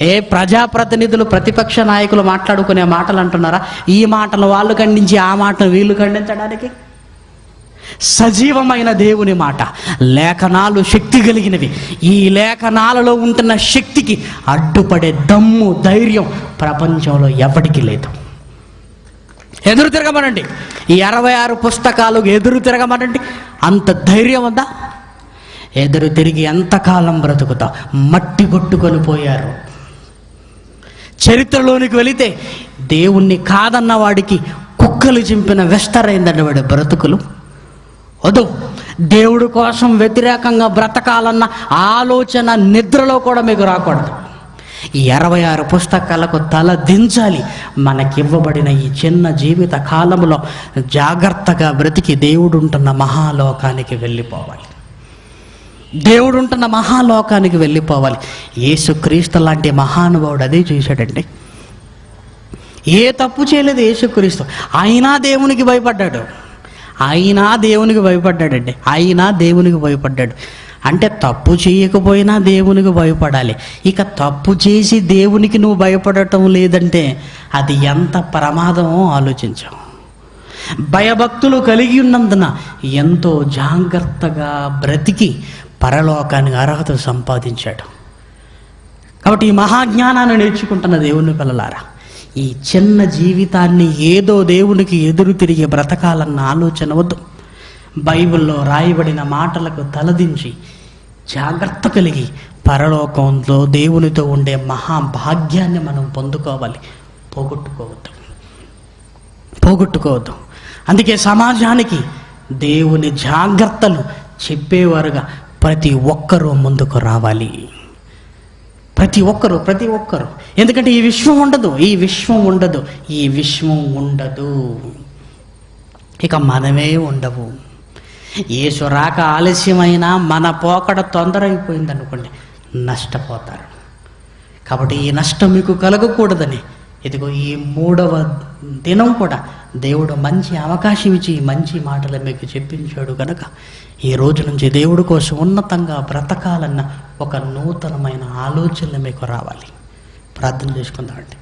ఏ ప్రజాప్రతినిధులు, ప్రతిపక్ష నాయకులు మాట్లాడుకునే మాటలు అంటున్నారా? ఈ మాటలు వాళ్ళు ఖండించి ఆ మాటలు వీళ్ళు ఖండించడానికి? సజీవమైన దేవుని మాట, లేఖనాలు శక్తి కలిగినవి. ఈ లేఖనాలలో ఉంటున్న శక్తికి అడ్డుపడే దమ్ము, ధైర్యం ప్రపంచంలో ఎవరికి లేదు. ఎదురు తిరగమనండి. ఈ 66 పుస్తకాలు ఎదురు తిరగమనండి. అంత ధైర్యం ఉందా? ఎదురు తిరిగి ఎంతకాలం బ్రతుకుతా? మట్టి కొట్టుకొని పోయారు. చరిత్రలోనికి వెళితే దేవుణ్ణి కాదన్న వాడికి కుక్కలు చింపిన వెస్తరైందండి వాడి బ్రతుకులు. వద్దు. దేవుడి కోసం వ్యతిరేకంగా బ్రతకాలన్న ఆలోచన నిద్రలో కూడా మీకు రాకూడదు. ఈ 66 పుస్తకాలకు తల దించాలి. మనకివ్వబడిన ఈ చిన్న జీవిత కాలంలో జాగ్రత్తగా బ్రతికి దేవుడుంటున్న మహాలోకానికి వెళ్ళిపోవాలి. యేసుక్రీస్తు లాంటి మహానుభావుడు అదే చేశాడండి. ఏ తప్పు చేయలేదు యేసుక్రీస్తు. అయినా దేవునికి భయపడ్డాడు. అంటే తప్పు చేయకపోయినా దేవునికి భయపడాలి. ఇక తప్పు చేసి దేవునికి నువ్వు భయపడటం లేదంటే అది ఎంత ప్రమాదమో ఆలోచించావు. భయభక్తులు కలిగి ఉన్నందున ఎంతో జాగ్రత్తగా బ్రతికి పరలోకానికి అర్హత సంపాదించాడు. కాబట్టి ఈ మహాజ్ఞానాన్ని నేర్చుకుంటున్న దేవుని పిల్లలారా, ఈ చిన్న జీవితాన్ని ఏదో దేవునికి ఎదురు తిరిగి బ్రతకాలన్న ఆలోచన వద్దు. బైబిల్లో రాయబడిన మాటలకు తలదించి జాగ్రత్త కలిగి పరలోకంలో దేవునితో ఉండే మహాభాగ్యాన్ని మనం పొందుకోవాలి. పోగొట్టుకోవద్దు. అందుకే సమాజానికి దేవుని జాగ్రత్తలు చెప్పేవారుగా ప్రతి ఒక్కరూ ముందుకు రావాలి. ప్రతి ఒక్కరు. ఎందుకంటే ఈ విశ్వం ఉండదు, ఇక మనమే ఉండవు. యేసు రాక ఆలస్యమైనా మన పోకడ తొందర అయిపోయింది అనుకోండి, నష్టపోతారు. కాబట్టి ఈ నష్టం మీకు కలగకూడదని ఇదిగో ఈ 3వ దినం కూడా దేవుడు మంచి అవకాశం ఇచ్చి మంచి మాటలు మీకు చెప్పించాడు కనుక ఈ రోజు నుంచి దేవుడి కోసం ఉన్నతంగా బ్రతకాలన్న ఒక నూతనమైన ఆలోచనలు మీకు రావాలి. ప్రార్థన చేసుకుందామండి.